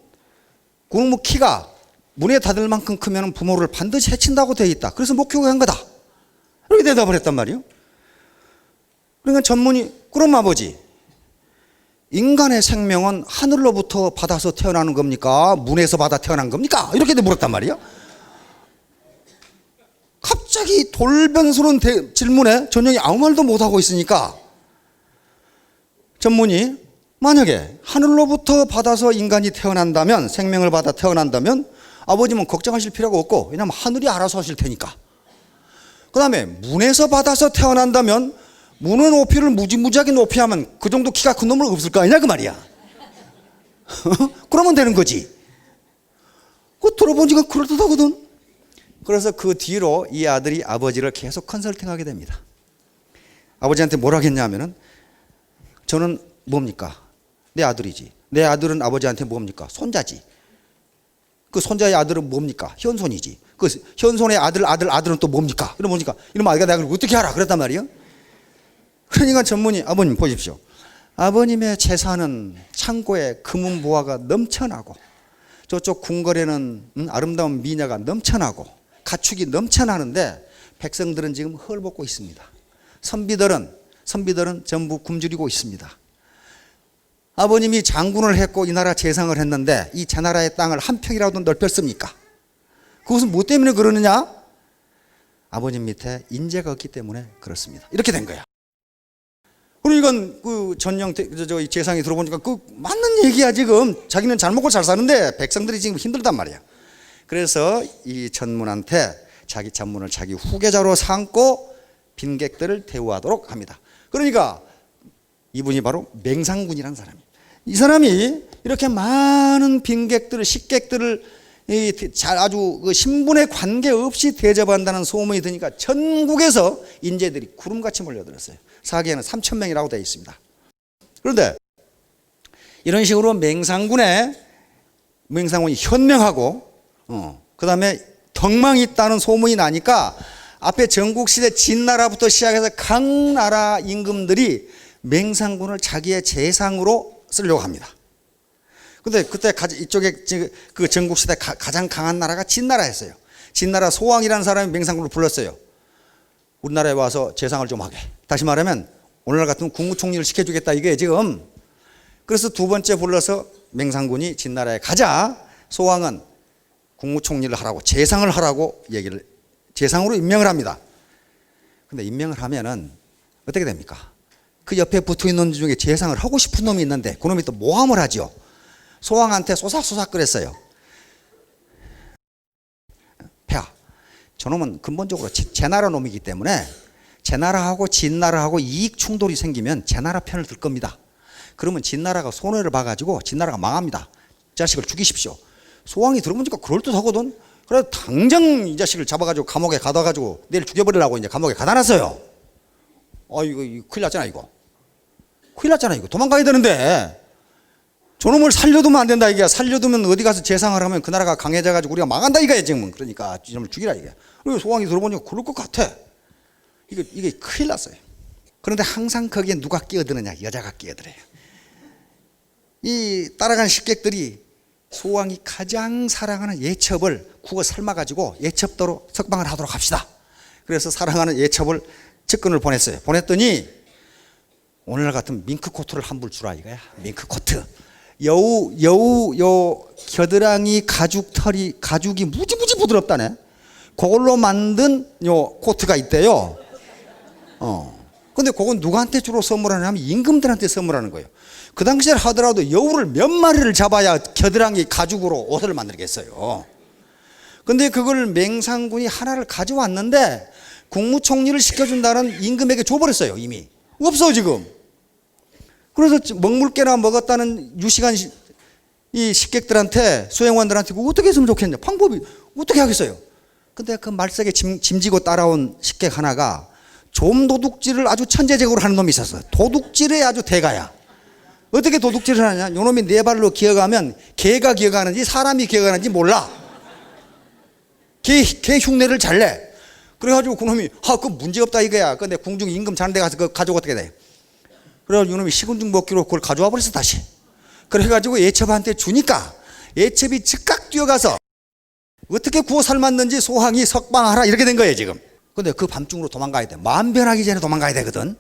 S1: 그놈의 키가 문에 닿을 만큼 크면 부모를 반드시 해친다고 되어 있다. 그래서 못 키우게 한 거다. 이렇게 대답을 했단 말이에요. 그러니까 전문이 그럼 아버지 인간의 생명은 하늘로부터 받아서 태어나는 겁니까? 문에서 받아 태어난 겁니까? 이렇게 물었단 말이에요. 갑자기 돌변스러운 질문에 전영이 아무 말도 못하고 있으니까 전문이 만약에 하늘로부터 받아서 인간이 태어난다면 생명을 받아 태어난다면 아버님은 걱정하실 필요가 없고 왜냐하면 하늘이 알아서 하실 테니까. 그 다음에 문에서 받아서 태어난다면 문의 높이를 무지무지하게 높이 하면 그 정도 키가 큰 놈은 없을 거 아니냐 그 말이야. 그러면 되는 거지. 그거 들어보니까 그럴듯하거든. 그래서 그 뒤로 이 아들이 아버지를 계속 컨설팅하게 됩니다. 아버지한테 뭐라 했냐면은 저는 뭡니까? 내 아들이지. 내 아들은 아버지한테 뭡니까? 손자지. 그 손자의 아들은 뭡니까? 현손이지. 그 현손의 아들은 또 뭡니까? 이러면 아이가 내가 어떻게 알아? 그랬단 말이에요. 그러니까 전문이 아버님 보십시오. 아버님의 재산은 창고에 금은보화가 넘쳐나고 저쪽 궁궐에는 아름다운 미녀가 넘쳐나고 가축이 넘쳐나는데 백성들은 지금 헐벗고 있습니다. 선비들은 전부 굶주리고 있습니다. 아버님이 장군을 했고 이 나라 재상을 했는데 이 제나라의 땅을 한 평이라도 넓혔습니까? 그것은 뭐 때문에 그러느냐? 아버님 밑에 인재가 없기 때문에 그렇습니다. 이렇게 된 거야. 그러니까 그 전영 저 재상이 들어보니까 그 맞는 얘기야. 지금 자기는 잘 먹고 잘 사는데 백성들이 지금 힘들단 말이야. 그래서 이 전문한테 자기 전문을 자기 후계자로 삼고 빈객들을 대우하도록 합니다. 그러니까 이분이 바로 맹상군이라는 사람이에요. 이 사람이 이렇게 많은 빈객들을 식객들을 아주 그 신분에 관계없이 대접한다는 소문이 드니까 전국에서 인재들이 구름같이 몰려들었어요. 사기에는 3,000명이라고 되어 있습니다. 그런데 이런 식으로 맹상군이 현명하고 그 다음에 덕망이 있다는 소문이 나니까 앞에 전국시대 진나라부터 시작해서 각 나라 임금들이 맹상군을 자기의 재상으로 쓰려고 합니다. 근데 그때 이쪽에 그 전국시대 가장 강한 나라가 진나라였어요. 진나라 소왕이라는 사람이 맹상군을 불렀어요. 우리나라에 와서 재상을 좀 하게. 다시 말하면 오늘날 같은 국무총리를 시켜주겠다 이게 지금. 그래서 두 번째 불러서 맹상군이 진나라에 가자. 소왕은 국무총리를 하라고 재상을 하라고 재상으로 임명을 합니다. 근데 임명을 하면은 어떻게 됩니까? 그 옆에 붙어 있는 놈 중에 재상을 하고 싶은 놈이 있는데 그 놈이 또 모함을 하죠. 소왕한테 소삭소삭 그랬어요. 폐하, 저놈은 근본적으로 제 나라 놈이기 때문에 제 나라하고 진 나라하고 이익 충돌이 생기면 제 나라 편을 들 겁니다. 그러면 진 나라가 손해를 봐가지고 진 나라가 망합니다. 자식을 죽이십시오. 소왕이 들어보니까 그럴듯하거든. 그래서 당장 이 자식을 잡아가지고 감옥에 가둬가지고 내일 죽여버리려고 이제 감옥에 가다 놨어요. 이거 큰일 났잖아 이거. 큰일 났잖아 이거. 도망가야 되는데 저놈을 살려두면 안 된다 이게. 살려두면 어디 가서 재상을 하면 그 나라가 강해져가지고 우리가 망한다 이거야 지금. 그러니까 이놈을 죽이라 이게. 그리고 소왕이 들어보니까 그럴 것 같아. 이게 큰일 났어요. 그런데 항상 거기에 누가 끼어드느냐? 여자가 끼어들어요. 이 따라간 식객들이 소왕이 가장 사랑하는 예첩을 국어 삶아가지고 예첩도로 석방을 하도록 합시다. 그래서 사랑하는 예첩을 측근을 보냈어요. 보냈더니 오늘날 같은 밍크 코트를 한 불 주라 이거야. 밍크 코트. 여우 요 겨드랑이 가죽이 무지무지 부드럽다네. 그걸로 만든 요 코트가 있대요. 근데 그건 누구한테 주로 선물하냐면 임금들한테 선물하는 거예요. 그 당시에 하더라도 여우를 몇 마리를 잡아야 겨드랑이 가죽으로 옷을 만들겠어요. 근데 그걸 맹상군이 하나를 가져왔는데 국무총리를 시켜준다는 임금에게 줘버렸어요. 이미 없어 지금. 그래서 먹물개나 먹었다는 유식한 이 식객들한테 수행원들한테 그거 어떻게 했으면 좋겠냐. 방법이 어떻게 하겠어요. 근데 그 말석에 짐지고 따라온 식객 하나가 좀도둑질을 아주 천재적으로 하는 놈이 있었어. 도둑질의 아주 대가야. 어떻게 도둑질을 하냐? 요놈이 네 발로 기어가면 개가 기어가는지 사람이 기어가는지 몰라. 개 흉내를 잘 내. 그래가지고 그놈이 그거 문제없다 이거야. 근데 궁중 임금 자는 데 가서 그거 가지고 어떻게 돼? 그래가지고 요놈이 식은죽 먹기로 그걸 가져와 버렸어 다시. 그래가지고 예첩한테 주니까 예첩이 즉각 뛰어가서 어떻게 구워 삶았는지 소왕이 석방하라 이렇게 된 거예요 지금. 근데 그 밤중으로 도망가야 돼. 마음 변하기 전에 도망가야 되거든.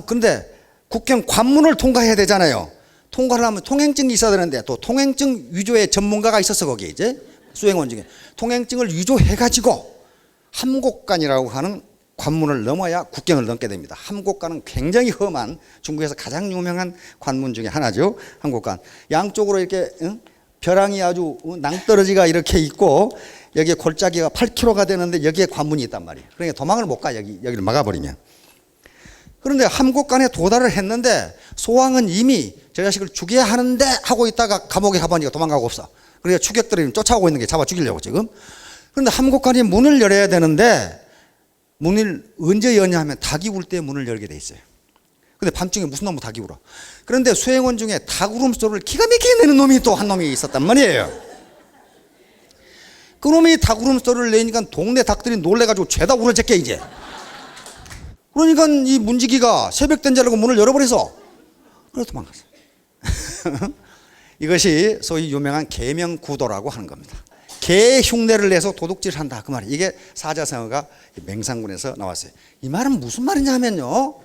S1: 근데 국경 관문을 통과해야 되잖아요. 통과를 하면 통행증이 있어야 되는데 또 통행증 위조의 전문가가 있었어 거기 이제 수행원 중에. 통행증을 위조해가지고 함곡간이라고 하는 관문을 넘어야 국경을 넘게 됩니다. 함곡간은 굉장히 험한 중국에서 가장 유명한 관문 중에 하나죠. 함곡간. 양쪽으로 이렇게 벼랑이 아주 낭떠러지가 이렇게 있고 여기에 골짜기가 8km가 되는데 여기에 관문이 있단 말이에요. 그러니까 도망을 못 가 여기를 막아버리면. 그런데 함곡간에 도달을 했는데 소왕은 이미 저 자식을 죽여야 하는데 하고 있다가 감옥에 가보니까 도망가고 없어. 그러니까 추격들이 쫓아오고 있는 게 잡아 죽이려고 지금. 그런데 함곡간이 문을 열어야 되는데 문을 언제 여냐 하면 닭이 울 때 문을 열게 돼 있어요. 근데 밤중에 무슨 놈의 닭이 울어. 그런데 수행원 중에 닭 울음소리를 기가 막히게 내는 놈이 또 한 놈이 있었단 말이에요. 그 놈이 닭 울음소리를 내니까 동네 닭들이 놀래가지고 죄다 울어제껴 이제. 그러니까 이 문지기가 새벽 된 줄 알고 문을 열어버려서 그래서 도망갔어요. 이것이 소위 유명한 계명구도라고 하는 겁니다. 개 흉내를 내서 도둑질을 한다 그 말이에요. 이게 사자성어가 맹상군에서 나왔어요. 이 말은 무슨 말이냐 하면요,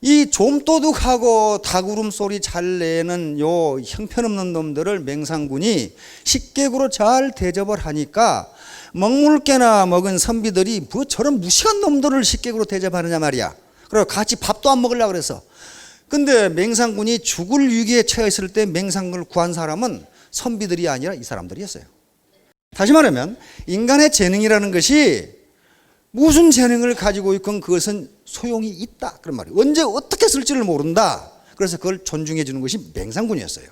S1: 이 좀도둑하고 닭울음소리 잘 내는 요 형편없는 놈들을 맹상군이 식객으로 잘 대접을 하니까 먹물개나 먹은 선비들이 뭐 저런 무식한 놈들을 식객으로 대접하느냐 말이야. 그리고 같이 밥도 안 먹으려고 그래서. 근데 맹상군이 죽을 위기에 처했을 때 맹상군을 구한 사람은 선비들이 아니라 이 사람들이었어요. 다시 말하면 인간의 재능이라는 것이 무슨 재능을 가지고 있건 그것은 소용이 있다 그런 말이에요. 언제 어떻게 쓸지를 모른다. 그래서 그걸 존중해 주는 것이 맹상군이었어요.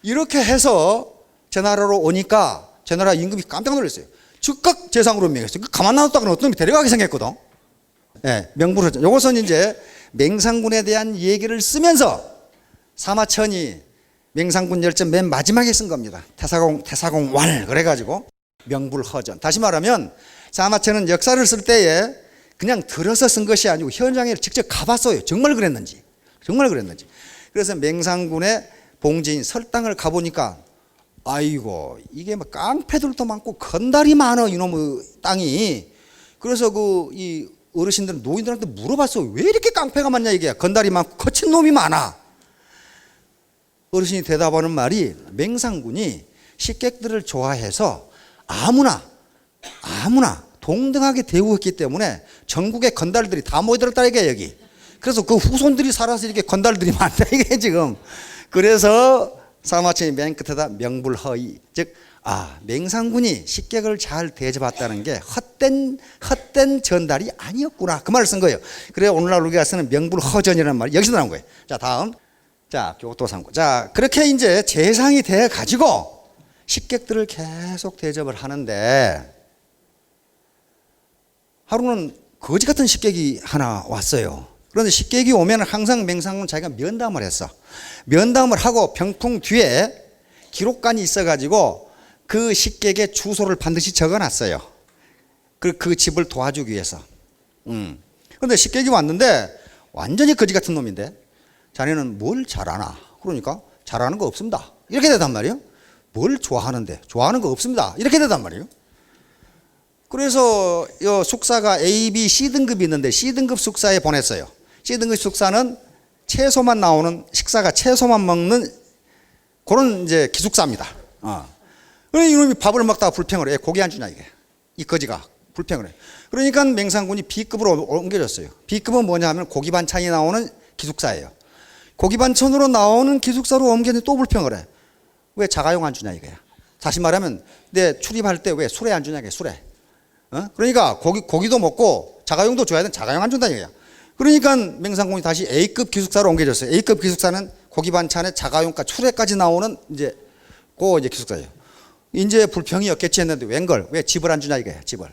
S1: 이렇게 해서 제 나라로 오니까 제 나라 임금이 깜짝 놀랐어요. 즉각 재상으로 명했어요. 가만 놔뒀다가 어떤 놈이 데려가게 생겼거든. 명부를 했죠. 이것은 이제 맹상군에 대한 얘기를 쓰면서 사마천이 맹상군 열전 맨 마지막에 쓴 겁니다. 태사공 왈 그래가지고 명불허전. 다시 말하면 사마천은 역사를 쓸 때에 그냥 들어서 쓴 것이 아니고 현장에 직접 가봤어요. 정말 그랬는지. 그래서 맹상군의 봉지인 설당을 가보니까 아이고 이게 막 깡패들도 많고 건달이 많아 이놈의 땅이. 그래서 이 어르신들은 노인들한테 물어봤어. 왜 이렇게 깡패가 많냐 이게. 건달이 많고 거친 놈이 많아. 어르신이 대답하는 말이 맹상군이 식객들을 좋아해서 아무나 동등하게 대우했기 때문에 전국의 건달들이 다 모여들었다 이게 여기. 그래서 그 후손들이 살아서 이렇게 건달들이 많다 이게 지금. 그래서 사마천이 맨 끝에다 명불허의, 즉 맹상군이 식객을 잘 대접했다는 게 헛된 전달이 아니었구나 그 말을 쓴 거예요. 그래 오늘날 우리가 쓰는 명불허전이라는 말이 여기서 나온 거예요. 자 다음, 자 교토상구. 자 그렇게 이제 재상이 돼 가지고 식객들을 계속 대접을 하는데 하루는 거지 같은 식객이 하나 왔어요. 그런데 식객이 오면 항상 맹상군 자기가 면담을 했어. 면담을 하고 병풍 뒤에 기록관이 있어가지고 그 식객의 주소를 반드시 적어놨어요. 그 집을 도와주기 위해서. 그런데 식객이 왔는데 완전히 거지 같은 놈인데 자네는 뭘 잘하나? 그러니까 잘하는 거 없습니다. 이렇게 되단 말이에요. 뭘 좋아하는데 좋아하는 거 없습니다. 이렇게 되단 말이에요. 그래서 숙사가 A, B, C 등급이 있는데 C 등급 숙사에 보냈어요. C 등급 숙사는 채소만 나오는, 식사가 채소만 먹는 그런 이제 기숙사입니다. 그러니 이놈이 밥을 먹다가 불평을 해. 고기 안 주냐 이게. 이 거지가 불평을 해. 그러니까 맹상군이 B급으로 옮겨졌어요. B급은 뭐냐면 고기 반찬이 나오는 기숙사예요. 고기 반찬으로 나오는 기숙사로 옮겼는데 또 불평을 해. 왜 자가용 안 주냐 이거야. 다시 말하면 내 출입할 때 왜 술에 안 주냐 이게 술에. 그러니까 고기도 먹고 자가용도 줘야 돼. 자가용 안 준다 이거야. 그러니까 맹상군이 다시 A급 기숙사로 옮겨졌어요. A급 기숙사는 고기 반찬에 자가용과 술에까지 나오는 이제 기숙사예요. 이제 불평이 없겠지 했는데 웬걸 왜 집을 안 주냐 이거야 집을.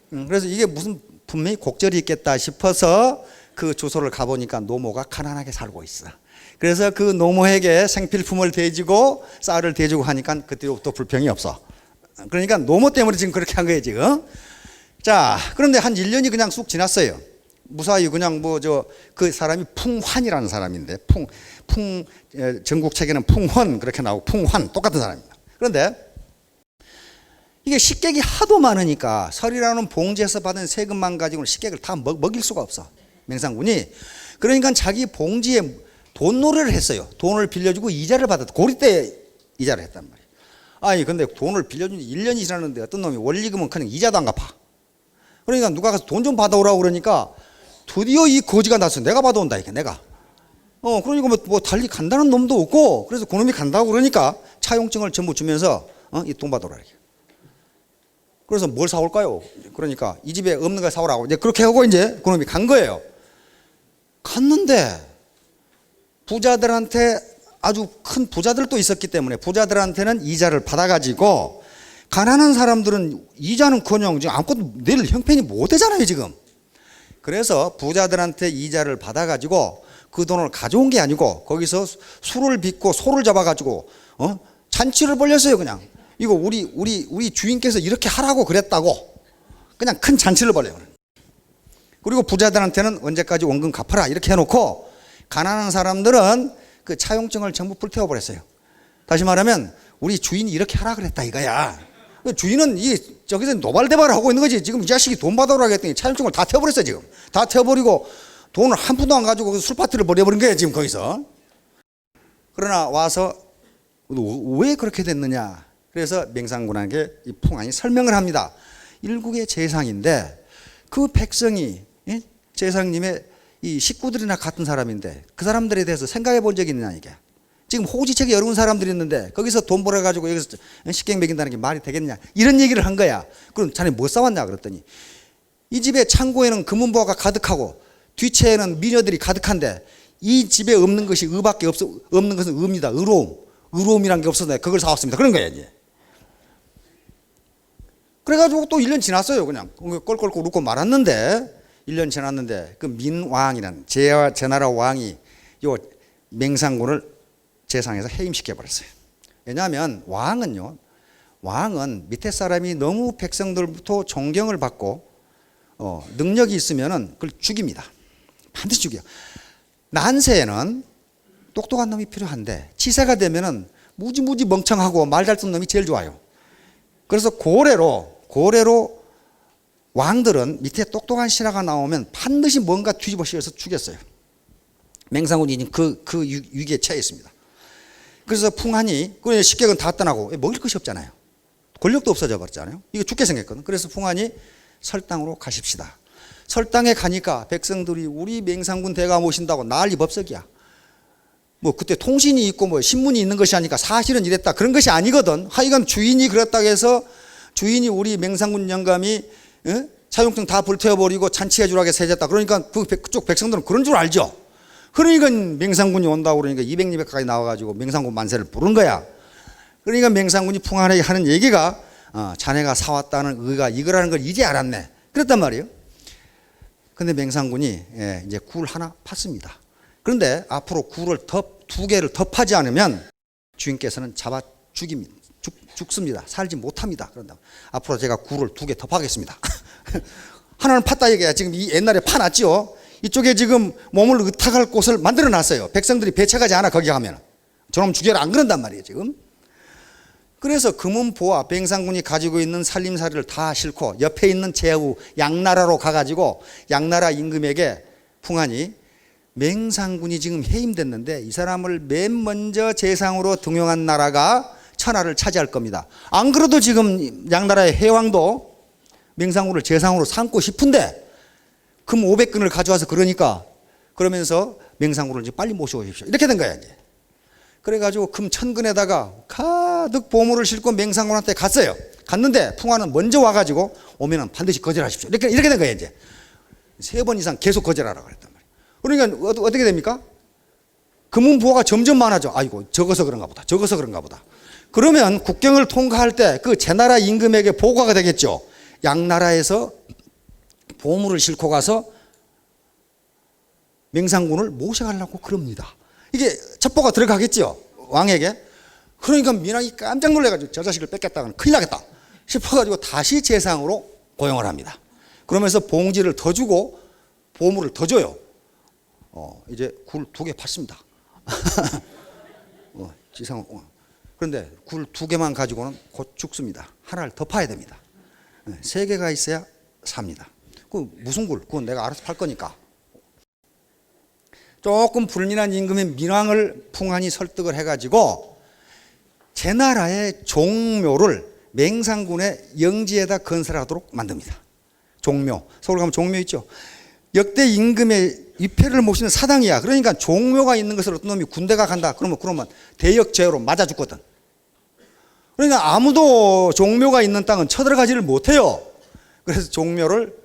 S1: 그래서 이게 무슨 분명히 곡절이 있겠다 싶어서 그 주소를 가보니까 노모가 가난하게 살고 있어. 그래서 그 노모에게 생필품을 대주고 쌀을 대주고 하니까 그때부터 불평이 없어. 그러니까 노모 때문에 지금 그렇게 한 거예요 지금. 자 그런데 한 1년이 그냥 쑥 지났어요. 무사히 그냥 그 사람이 풍환이라는 사람인데 전국 책에는 풍헌 그렇게 나오고 풍환 똑같은 사람입니다. 그런데 이게 식객이 하도 많으니까 설이라는 봉지에서 받은 세금만 가지고는 식객을 다 먹일 수가 없어 맹상군이. 그러니까 자기 봉지에 돈놀이를 했어요. 돈을 빌려주고 이자를 받았다. 고리 때 이자를 했단 말이에요. 아니 근데 돈을 빌려준 지 1년이 지났는데 어떤 놈이 원리금은 그냥 이자도 안 갚아. 그러니까 누가 가서 돈 좀 받아오라고 그러니까 드디어 이 거지가 나서 내가 받아온다 이게 내가. 그러니까 뭐 달리 간다는 놈도 없고 그래서 그놈이 간다고 그러니까 차용증을 전부 주면서 이 돈 받아오라 이렇게. 그래서 뭘 사올까요? 그러니까 이 집에 없는 걸 사오라고 이제 그렇게 하고 이제 그놈이 간 거예요. 갔는데 부자들한테 아주 큰 부자들도 있었기 때문에 부자들한테는 이자를 받아가지고 가난한 사람들은 이자는커녕 지금 아무것도 낼 형편이 못 되잖아요 지금. 그래서 부자들한테 이자를 받아가지고 그 돈을 가져온 게 아니고 거기서 술을 빚고 소를 잡아가지고 잔치를 벌렸어요 그냥. 이거 우리 주인께서 이렇게 하라고 그랬다고 그냥 큰 잔치를 벌여요. 그리고 부자들한테는 언제까지 원금 갚아라 이렇게 해놓고 가난한 사람들은 그 차용증을 전부 불태워 버렸어요. 다시 말하면 우리 주인이 이렇게 하라 그랬다 이거야. 주인은 저기서 노발대발을 하고 있는 거지. 지금 이 자식이 돈 받아오라고 했더니 차용증을 다 태워버렸어요 지금. 다 태워버리고 돈을 한 푼도 안 가지고 술 파티를 벌여버린 거예요 지금 거기서. 그러나 와서 왜 그렇게 됐느냐. 그래서 맹상군에게 이 풍안이 설명을 합니다. 일국의 재상인데 그 백성이 재상님의 이 식구들이나 같은 사람인데 그 사람들에 대해서 생각해 본 적이 있느냐 이게. 지금 호지책이 어려운 사람들이 있는데 거기서 돈 벌어가지고 여기서 식객 먹인다는 게 말이 되겠냐 이런 얘기를 한 거야. 그럼 자네 뭐 싸웠냐 그랬더니 이 집에 창고에는 금은보화가 가득하고 뒤채에는 미녀들이 가득한데 이 집에 없는 것이 의밖에 없는 것은 의입니다. 의로움이란 게 없어서 그걸 사왔습니다. 그런 거야 이제. 그래가지고 또 1년 지났어요. 그냥 꼴꼴꼴 웃고 말았는데 1년 지났는데 그 민왕이라는 제나라 왕이 요 맹상군을 재상에서 해임시켜 버렸어요. 왜냐하면 왕은 밑에 사람이 너무 백성들부터 존경을 받고 능력이 있으면은 그걸 죽입니다. 반드시 죽여. 난세에는 똑똑한 놈이 필요한데 치세가 되면은 무지무지 멍청하고 말 잘 듣는 놈이 제일 좋아요. 그래서 고래로 왕들은 밑에 똑똑한 신하가 나오면 반드시 뭔가 뒤집어 씌워서 죽였어요. 맹상군이 그 위기에 처해 있습니다. 그래서 풍한이 그 식객은 다 떠나고 먹을 것이 없잖아요. 권력도 없어져 버렸잖아요. 이거 죽게 생겼거든. 그래서 풍한이 설당으로 가십시다. 설당에 가니까 백성들이 우리 맹상군 대가 모신다고 난리 법석이야. 뭐 그때 통신이 있고 뭐 신문이 있는 것이 아니까 사실은 이랬다 그런 것이 아니거든. 하여간 주인이 그랬다고 해서 주인이 우리 맹상군 영감이 차용증 다 불태워버리고 잔치해 주라고 해서 해줬다. 그러니까 그쪽 백성들은 그런 줄 알죠. 그러니까 맹상군이 온다고 그러니까 200, 200까지 나와가지고 맹상군 만세를 부른 거야. 그러니까 맹상군이 풍한에게 하는 얘기가 자네가 사왔다는 의가 이거라는 걸 이제 알았네. 그랬단 말이에요. 근데 맹상군이 이제 굴 하나 팠습니다. 그런데 앞으로 굴을 두 개를 더 파지 않으면 주인께서는 잡아 죽습니다. 살지 못합니다. 그런다. 앞으로 제가 굴을 2개 더 파겠습니다. 하나는 팠다 얘기야. 지금 이 옛날에 파놨죠. 이쪽에 지금 몸을 의탁할 곳을 만들어 놨어요. 백성들이 배쳐가지 않아 거기 가면. 저놈 죽여라 안 그런단 말이에요 지금. 그래서 금은보와 맹상군이 가지고 있는 살림살이를 다 싣고 옆에 있는 제후 양나라로 가가지고 양나라 임금에게 풍한이 맹상군이 지금 해임됐는데 이 사람을 맨 먼저 재상으로 등용한 나라가 천하를 차지할 겁니다. 안 그래도 지금 양나라의 해왕도 맹상군을 재상으로 삼고 싶은데 금 500근을 가져와서 그러면서 맹상군을 이제 빨리 모셔오십시오. 이렇게 된 거야 이제. 그래가지고 금 1000근에다가 가득 보물을 싣고 맹상군한테 갔어요. 갔는데 풍한은 먼저 와가지고 오면은 반드시 거절하십시오. 이렇게 된 거예요 이제. 3번 이상 계속 거절하라고 그랬단 말이에요. 그러니까 어떻게 됩니까? 금은보화가 점점 많아져. 아이고 적어서 그런가 보다. 그러면 국경을 통과할 때 그 제나라 임금에게 보고가 되겠죠. 양나라에서 보물을 싣고 가서 맹상군을 모셔가려고 그럽니다. 이게 첩보가 들어가겠죠 왕에게. 그러니까 민왕이 깜짝 놀라가지고 저 자식을 뺏겼다가는 큰일 나겠다 싶어가지고 다시 재상으로 고용을 합니다. 그러면서 봉지를 더 주고 보물을 더 줘요. 이제 굴 2개 팠습니다. 그런데 굴 2개만 가지고는 곧 죽습니다. 하나를 더 파야 됩니다. 3개가 있어야 삽니다. 그 무슨 굴? 그건 내가 알아서 팔 거니까. 조금 불민한 임금의 민왕을 풍한이 설득을 해가지고 제나라의 종묘를 맹상군의 영지에다 건설하도록 만듭니다. 종묘. 서울 가면 종묘 있죠. 역대 임금의 위패를 모시는 사당이야. 그러니까 종묘가 있는 것을 어떤 놈이 군대가 간다. 그러면 대역죄로 맞아 죽거든. 그러니까 아무도 종묘가 있는 땅은 쳐들어가지를 못해요. 그래서 종묘를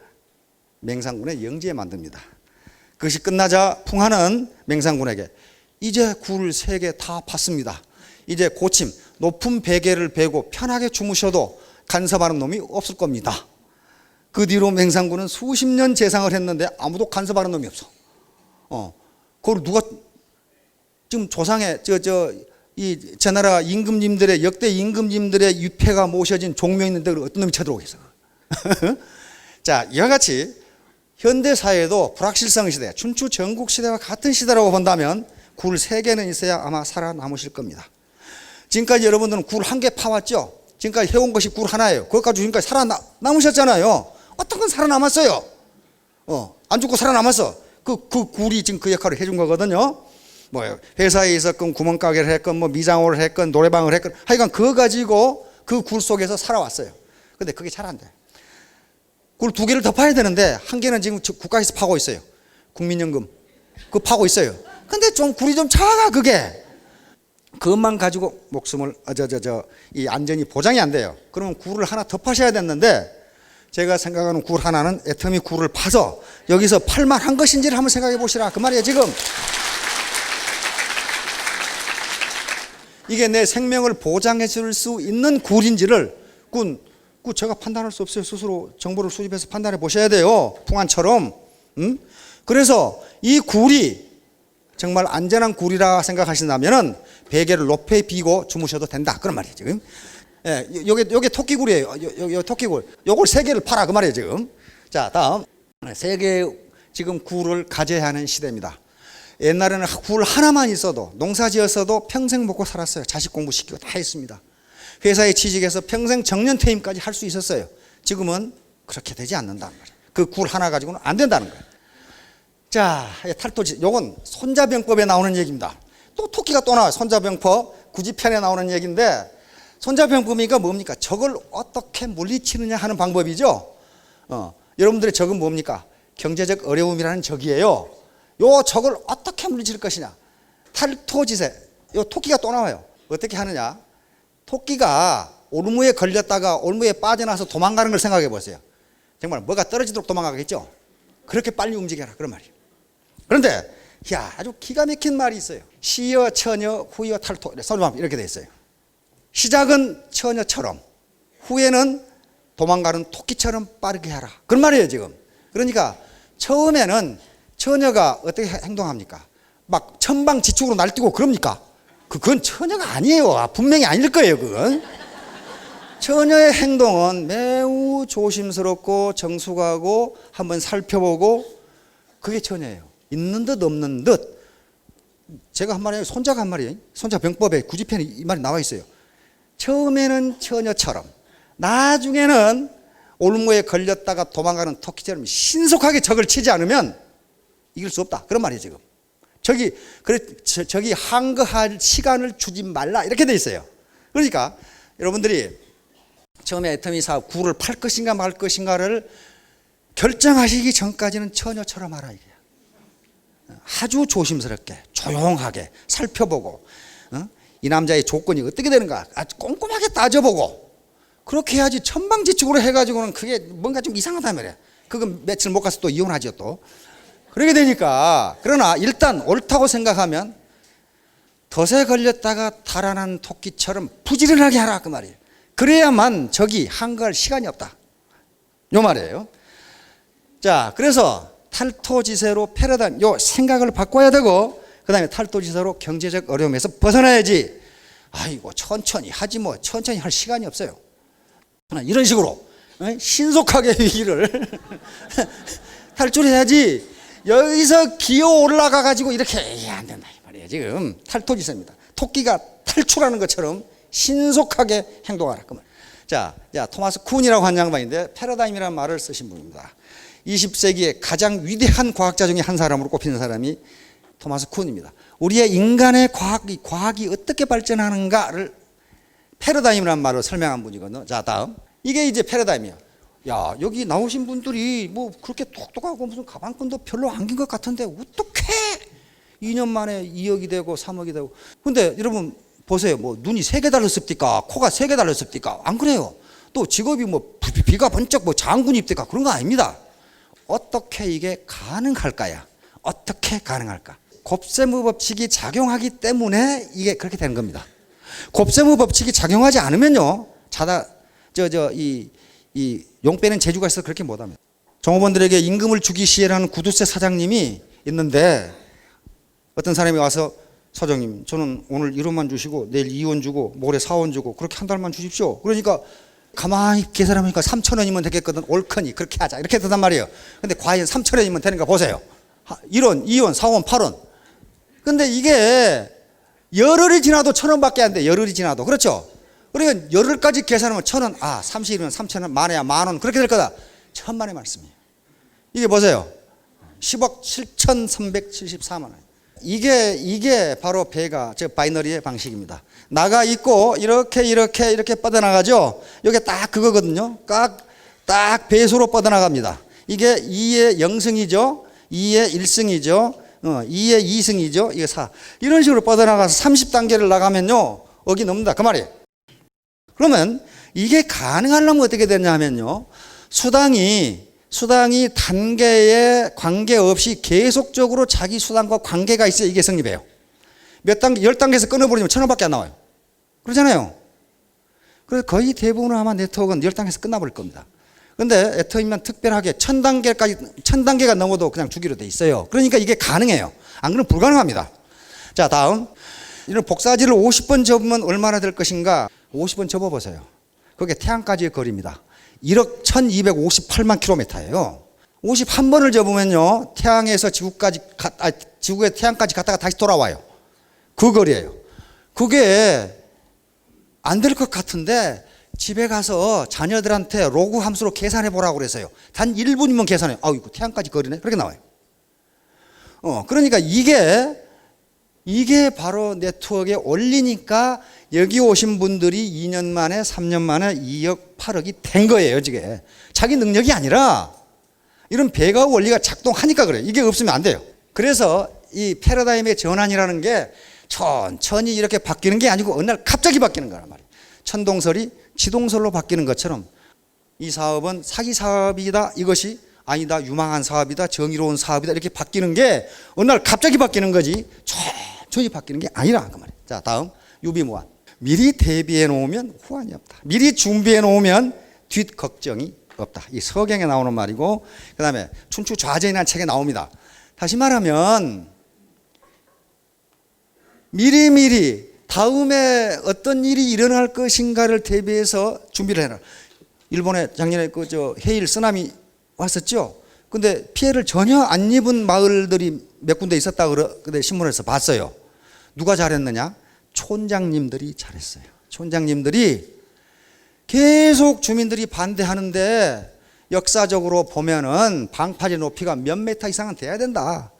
S1: 맹상군의 영지에 만듭니다. 그것이 끝나자 풍한은 맹상군에게 이제 굴 3개 다 팠습니다. 이제 고침 높은 베개를 베고 편하게 주무셔도 간섭하는 놈이 없을 겁니다. 그 뒤로 맹상군은 수십 년 재상을 했는데 아무도 간섭하는 놈이 없어. 그걸 누가 지금 조상의 이 제나라 임금님들의 역대 임금님들의 위패가 모셔진 종묘 있는데 어떤 놈이 쳐들어오겠어. 자, 이와 같이 현대 사회도 불확실성 시대, 춘추 전국 시대와 같은 시대라고 본다면 굴 3개는 있어야 아마 살아남으실 겁니다. 지금까지 여러분들은 굴 1개 파왔죠? 지금까지 해온 것이 굴 하나예요. 그것 가지고 지금까지 살아남으셨잖아요. 어떤 건 살아남았어요. 안 죽고 살아남았어. 그 굴이 지금 그 역할을 해준 거거든요. 뭐 회사에 있었건 구멍가게를 했건 뭐 미장원을 했건 노래방을 했건 하여간 그거 가지고 그 굴 속에서 살아왔어요. 근데 그게 잘 안 돼. 굴 2개를 더 파야 되는데 1개는 지금 국가에서 파고 있어요. 국민연금. 그거 파고 있어요. 근데 좀 굴이 좀 작아 그게. 그것만 가지고 목숨을 이 안전이 보장이 안 돼요. 그러면 굴을 하나 더 파셔야 됐는데 제가 생각하는 굴 하나는 애터미 굴을 파서 여기서 팔만한 것인지를 한번 생각해 보시라 그 말이에요 지금. 이게 내 생명을 보장해 줄 수 있는 굴인지를 그 제가 판단할 수 없어요. 스스로 정보를 수집해서 판단해 보셔야 돼요. 풍한처럼. 그래서 이 굴이 정말 안전한 굴이라 생각하신다면은 베개를 높이 비고 주무셔도 된다. 그런 말이에요, 지금. 예, 요게 토끼굴이에요. 요 토끼굴. 요걸 3개를 팔아. 그 말이에요, 지금. 자, 다음. 3개 지금 굴을 가져야 하는 시대입니다. 옛날에는 굴 하나만 있어도 농사 지었어도 평생 먹고 살았어요. 자식 공부시키고 다 했습니다. 회사에 취직해서 평생 정년퇴임까지 할 수 있었어요. 지금은 그렇게 되지 않는다는 거예요. 그 굴 하나 가지고는 안 된다는 거예요. 자, 탈토지. 요건 손자병법에 나오는 얘기입니다. 또 토끼가 또 나와요. 손자병법 9지편에 나오는 얘기인데 손자병법이니까 뭡니까? 적을 어떻게 물리치느냐 하는 방법이죠. 여러분들의 적은 뭡니까? 경제적 어려움이라는 적이에요. 요 적을 어떻게 물리칠 것이냐. 탈토지세. 요 토끼가 또 나와요. 어떻게 하느냐. 토끼가 올무에 걸렸다가 올무에 빠져나와서 도망가는 걸 생각해 보세요. 정말 뭐가 떨어지도록 도망가겠죠. 그렇게 빨리 움직여라 그런 말이에요. 그런데 아주 기가 막힌 말이 있어요. 시여 처녀 후여 탈토 이렇게 돼 있어요. 시작은 처녀처럼 후에는 도망가는 토끼처럼 빠르게 하라 그런 말이에요 지금. 그러니까 처음에는 처녀가 어떻게 행동합니까? 막 천방지축으로 날뛰고 그럽니까? 그건 처녀가 아니에요. 분명히 아닐 거예요 그건. 처녀의 행동은 매우 조심스럽고 정숙하고 한번 살펴보고 그게 처녀예요. 있는 듯 없는 듯. 제가 한 말이에요. 손자가 한 말이에요. 손자병법에 9지편에 이 말이 나와 있어요. 처음에는 처녀처럼 나중에는 올무에 걸렸다가 도망가는 토끼처럼 신속하게 적을 치지 않으면 이길 수 없다 그런 말이에요 지금. 저기 항거할 시간을 주지 말라 이렇게 돼 있어요. 그러니까 여러분들이 처음에 애터미 사업 구를 팔 것인가 말 것인가를 결정하시기 전까지는 처녀처럼 하라 이게요. 아주 조심스럽게 조용하게 살펴보고 이 남자의 조건이 어떻게 되는가 아주 꼼꼼하게 따져보고 그렇게 해야지 천방지축으로 해가지고는 그게 뭔가 좀 이상하단 말이에요. 그건 며칠 못 가서 또 이혼하죠 또. 그렇게 되니까 그러나 일단 옳다고 생각하면 덫에 걸렸다가 달아난 토끼처럼 부지런하게 하라 그 말이에요. 그래야만 적이 항거할 시간이 없다 요 말이에요. 자 그래서 탈토지세로 패러다임 요 생각을 바꿔야 되고 그 다음에 탈토지세로 경제적 어려움에서 벗어나야지. 아이고 천천히 하지 뭐 천천히 할 시간이 없어요. 이런 식으로 신속하게 위기를 탈출해야지 여기서 기어 올라가 가지고 이렇게 안 된다 이 말이에요. 지금 탈토지세입니다. 토끼가 탈출하는 것처럼 신속하게 행동하라 그 말. 자 토마스 쿤이라고 한 양반인데 패러다임이라는 말을 쓰신 분입니다. 20세기의 가장 위대한 과학자 중에 한 사람으로 꼽히는 사람이 토마스 쿤입니다. 우리의 인간의 과학이 어떻게 발전하는가를 패러다임이라는 말로 설명한 분이거든요. 자 다음 이게 이제 패러다임이야. 야 여기 나오신 분들이 뭐 그렇게 똑똑하고 무슨 가방끈도 별로 안 긴 것 같은데 어떻게 2년 만에 2억이 되고 3억이 되고. 근데 여러분 보세요. 뭐 눈이 3개 달렸습니까? 코가 3개 달렸습니까? 안 그래요. 또 직업이 뭐 비가 번쩍 뭐 장군입니까? 그런 거 아닙니다. 어떻게 이게 가능할까요? 어떻게 가능할까? 곱셈의 법칙이 작용하기 때문에 이게 그렇게 되는 겁니다. 곱셈의 법칙이 작용하지 않으면요, 이 용 빼는 재주가 있어서 그렇게 못합니다. 종업원들에게 임금을 주기 시에라는 구두쇠 사장님이 있는데 어떤 사람이 와서 사장님, 저는 오늘 1원만 주시고 내일 2원 주고 모레 4원 주고 그렇게 한 달만 주십시오. 그러니까 가만히 계산해보니까 3,000원이면 되겠거든. 옳거니 그렇게 하자 이렇게 되단 말이에요. 근데 과연 3,000원이면 되는가 보세요. 1원, 2원, 4원, 8원. 근데 이게 열흘이 지나도 1,000원밖에 안 돼. 열흘이 지나도. 그렇죠? 그러니까 열흘까지 계산하면 1,000원, 30일이면 3,000원, 만에야 10,000원 그렇게 될 거다. 천만의 말씀이에요. 이게 보세요. 10억 7,374만 원. 이게 바로 배가 즉 바이너리의 방식입니다. 나가 있고 이렇게 뻗어나가죠. 이게 딱 그거거든요. 딱 배수로 뻗어나갑니다. 이게 2의 0승이죠. 2의 1승이죠. 2의 2승이죠. 이게 4. 이런 식으로 뻗어나가서 30단계를 나가면요. 억이 넘는다. 그 말이에요. 그러면 이게 가능하려면 어떻게 되냐면요. 수당이 단계에 관계없이 계속적으로 자기 수당과 관계가 있어야 이게 성립해요. 몇 단계, 10단계에서 끊어버리면 1,000원밖에 안 나와요. 그러잖아요. 그래서 거의 대부분 아마 네트워크는 10단계에서 끝나버릴 겁니다. 근데 애터미만 특별하게 1000단계가 넘어도 그냥 주기로 돼 있어요. 그러니까 이게 가능해요. 안 그러면 불가능합니다. 자, 다음. 이런 복사지를 50번 접으면 얼마나 될 것인가? 50번 접어보세요. 그게 태양까지의 거리입니다. 1억 1258만 킬로미터예요. 51번을 접으면요, 태양에서 지구의 태양까지 갔다가 다시 돌아와요. 그 거리예요. 그게 안 될 것 같은데 집에 가서 자녀들한테 로그 함수로 계산해 보라고 그랬어요. 단 1분이면 계산해요. 이거 태양까지 거리네? 그렇게 나와요. 그러니까 이게 이게 바로 네트워크에 올리니까 여기 오신 분들이 2년 만에 3년 만에 2억 8억이 된 거예요. 지금 자기 능력이 아니라 이런 배가 원리가 작동하니까 그래요. 이게 없으면 안 돼요. 그래서 이 패러다임의 전환이라는 게 천천히 이렇게 바뀌는 게 아니고 어느 날 갑자기 바뀌는 거란 말이에요. 천동설이 지동설로 바뀌는 것처럼 이 사업은 사기 사업이다, 이것이 아니다, 유망한 사업이다, 정의로운 사업이다, 이렇게 바뀌는 게 어느 날 갑자기 바뀌는 거지 천천히 바뀌는 게 아니라 그 말이에요. 자, 다음 유비무한. 미리 대비해 놓으면 후환이 없다. 미리 준비해 놓으면 뒷 걱정이 없다. 이 서경에 나오는 말이고, 그 다음에 춘추좌전이라는 책에 나옵니다. 다시 말하면 미리미리 다음에 어떤 일이 일어날 것인가를 대비해서 준비를 해놔. 일본에 작년에 해일 쓰나미 왔었죠. 근데 피해를 전혀 안 입은 마을들이 몇 군데 있었다 그래 신문에서 봤어요. 누가 잘했느냐? 촌장님들이 잘했어요. 촌장님들이 계속 주민들이 반대하는데 역사적으로 보면은 방파제 높이가 몇 메타 이상은 돼야 된다.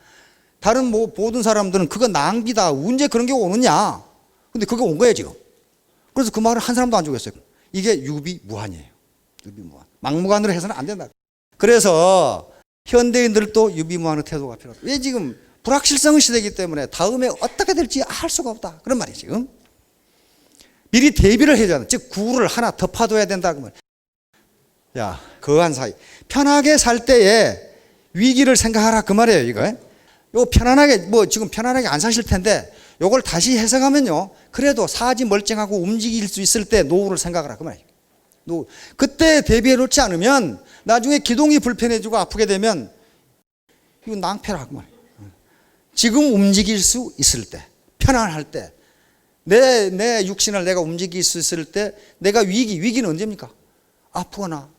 S1: 다른 모든 사람들은 그거 낭비다. 언제 그런 게 오느냐. 근데 그게 온 거예요 지금. 그래서 그 말을 한 사람도 안 죽였어요. 이게 유비무환이에요. 유비무환. 막무가내로 해서는 안 된다. 그래서 현대인들도 유비무환의 태도가 필요하다. 왜 지금 불확실성의 시대이기 때문에 다음에 어떻게 될지 알 수가 없다. 그런 말이에요 지금. 미리 대비를 해야 된다. 즉 구를 하나 더 파둬야 된다. 그 말. 야, 거한 사이 편하게 살 때에 위기를 생각하라 그 말이에요 이거. 요 편안하게 지금 편안하게 안 사실 텐데 요걸 다시 해석하면요. 그래도 사지 멀쩡하고 움직일 수 있을 때 노후를 생각하라 그 말이에요. 그때 대비해 놓지 않으면 나중에 기동이 불편해지고 아프게 되면 이거 낭패라 그 말이에요. 지금 움직일 수 있을 때, 편안할 때, 내 육신을 내가 움직일 수 있을 때, 내가 위기는 언제입니까? 아프거나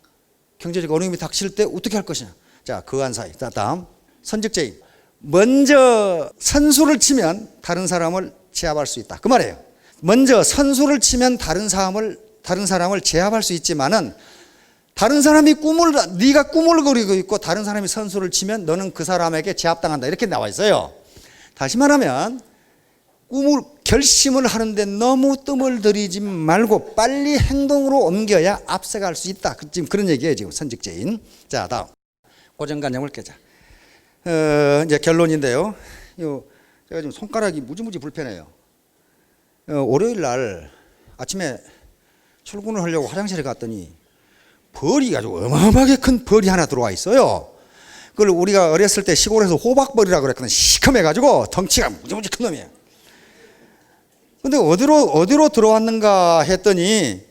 S1: 경제적 어려움이 닥칠 때 어떻게 할 것이냐. 자, 거한 사이. 자, 다음 선적죄인. 먼저 선수를 치면 다른 사람을 제압할 수 있다. 그 말이에요. 먼저 선수를 치면 다른 사람을 제압할 수 있지만은 다른 사람이 네가 꿈을 그리고 있고 다른 사람이 선수를 치면 너는 그 사람에게 제압당한다. 이렇게 나와 있어요. 다시 말하면 결심을 하는데 너무 뜸을 들이지 말고 빨리 행동으로 옮겨야 앞서갈 수 있다. 지금 그런 얘기예요. 지금 선직죄인. 자, 다음 고정관념을 깨자. 이제 결론인데요. 제가 지금 손가락이 무지무지 불편해요. 월요일 날 아침에 출근을 하려고 화장실에 갔더니 벌이 아주 어마어마하게 큰 벌이 하나 들어와 있어요. 그걸 우리가 어렸을 때 시골에서 호박벌이라고 그랬거든. 시커매가지고 덩치가 무지무지 큰 놈이에요. 근데 어디로 들어왔는가 했더니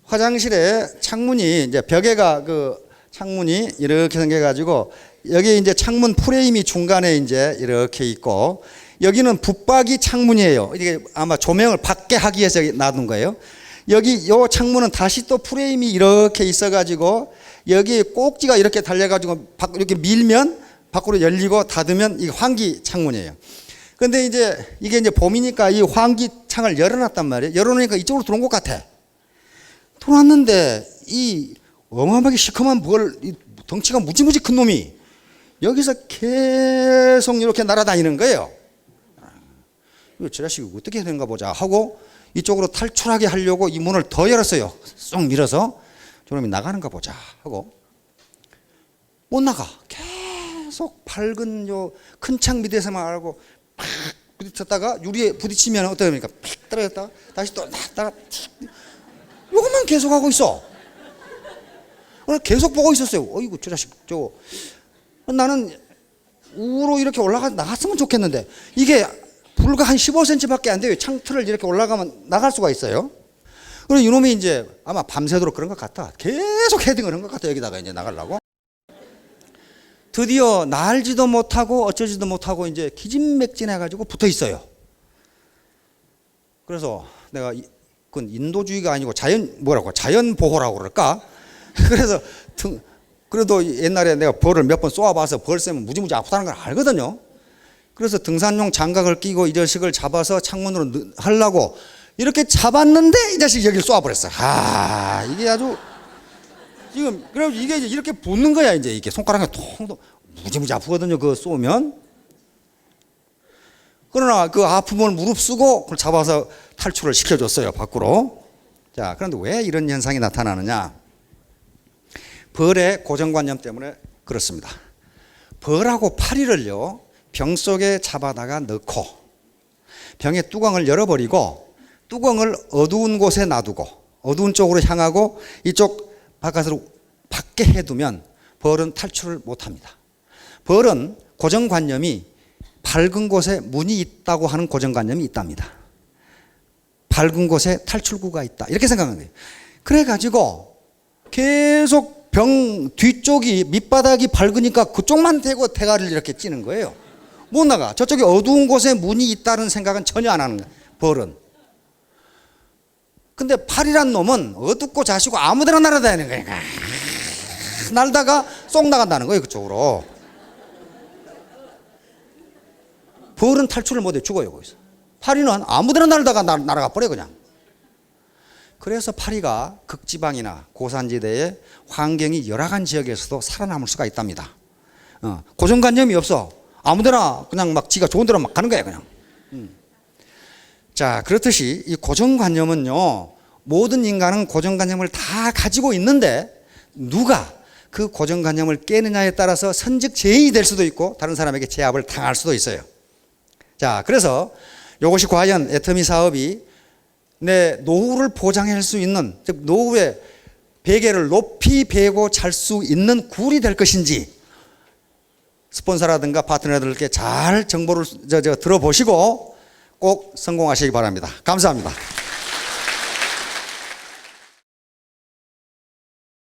S1: 화장실에 창문이 이제 벽에가 그 창문이 이렇게 생겨가지고 여기 이제 창문 프레임이 중간에 이제 이렇게 있고 여기는 붙박이 창문이에요. 이게 아마 조명을 밖에 하기 위해서 놔둔 거예요. 여기 요 창문은 다시 또 프레임이 이렇게 있어가지고 여기 꼭지가 이렇게 달려가지고 이렇게 밀면 밖으로 열리고 닫으면 이게 환기 창문이에요. 근데 이제 이게 이제 봄이니까 이 환기 창을 열어놨단 말이에요. 열어놓으니까 이쪽으로 들어온 것 같아. 들어왔는데 이 어마어마하게 시커먼 이 덩치가 무지무지 큰 놈이 여기서 계속 이렇게 날아다니는 거예요. 이거 저 자식이 어떻게 되는가 보자 하고 이쪽으로 탈출하게 하려고 이 문을 더 열었어요. 쏙 밀어서 저놈이 나가는가 보자 하고 못 나가. 계속 밝은 요 큰 창 밑에서만 알고 팍 부딪혔다가 유리에 부딪히면 어떻게 됩니까? 팍 떨어졌다가 다시 또 나갔다가 이것만 계속 하고 있어. 계속 보고 있었어요. 어이구 저 자식 저거. 나는 우로 이렇게 나갔으면 좋겠는데 이게 불과 한 15cm밖에 안 돼요. 창틀을 이렇게 올라가면 나갈 수가 있어요. 그리고 이놈이 이제 아마 밤새도록 그런 것 같아. 계속 헤딩을 한 것 같아. 여기다가 이제 나가려고. 드디어 날지도 못하고 어쩌지도 못하고 이제 기진맥진해가지고 붙어 있어요. 그래서 내가 그건 인도주의가 아니고 자연보호라고 그럴까? 그래서 그래도 옛날에 내가 벌을 몇 번 쏘아봐서 벌 쏘면 무지무지 아프다는 걸 알거든요. 그래서 등산용 장갑을 끼고 이 자식을 잡아서 창문으로 하려고 이렇게 잡았는데 이 자식이 여기를 쏘아버렸어. 이게 아주 지금 그래서 이게 이렇게 붙는 거야. 이제 이게 손가락에 통통 무지무지 아프거든요. 그거 쏘면. 그러나 그 아픔을 무릅쓰고 그걸 잡아서 탈출을 시켜줬어요, 밖으로. 자, 그런데 왜 이런 현상이 나타나느냐? 벌의 고정관념 때문에 그렇습니다. 벌하고 파리를요, 병 속에 잡아다가 넣고 병의 뚜껑을 열어버리고 뚜껑을 어두운 곳에 놔두고 어두운 쪽으로 향하고 이쪽 바깥으로 밖에 해두면 벌은 탈출을 못합니다. 벌은 고정관념이 밝은 곳에 문이 있다고 하는 고정관념이 있답니다. 밝은 곳에 탈출구가 있다, 이렇게 생각하는 거예요. 그래가지고 계속 병 뒤쪽이 밑바닥이 밝으니까 그쪽만 대고 대가리를 이렇게 찌는 거예요. 못 나가. 저쪽에 어두운 곳에 문이 있다는 생각은 전혀 안 하는 거예요, 벌은. 근데 파리란 놈은 어둡고 자시고 아무데나 날아다니는 거예요. 날다가 쏙 나간다는 거예요, 그쪽으로. 벌은 탈출을 못해 죽어요, 거기서. 파리는 아무데나 날다가 날아가 버려, 그냥. 그래서 파리가 극지방이나 고산지대의 환경이 열악한 지역에서도 살아남을 수가 있답니다. 고정관념이 없어. 아무데나 그냥 막 지가 좋은 데로 막 가는 거야, 그냥. 자, 그렇듯이 이 고정관념은요, 모든 인간은 고정관념을 다 가지고 있는데 누가 그 고정관념을 깨느냐에 따라서 선택제인이 될 수도 있고 다른 사람에게 제압을 당할 수도 있어요. 자, 그래서 이것이 과연 애터미 사업이 내 노후를 보장할 수 있는, 즉 노후의 베개를 높이 베고 잘 수 있는 굴이 될 것인지 스폰서라든가 파트너들께 잘 정보를 들어보시고 꼭 성공하시기 바랍니다. 감사합니다.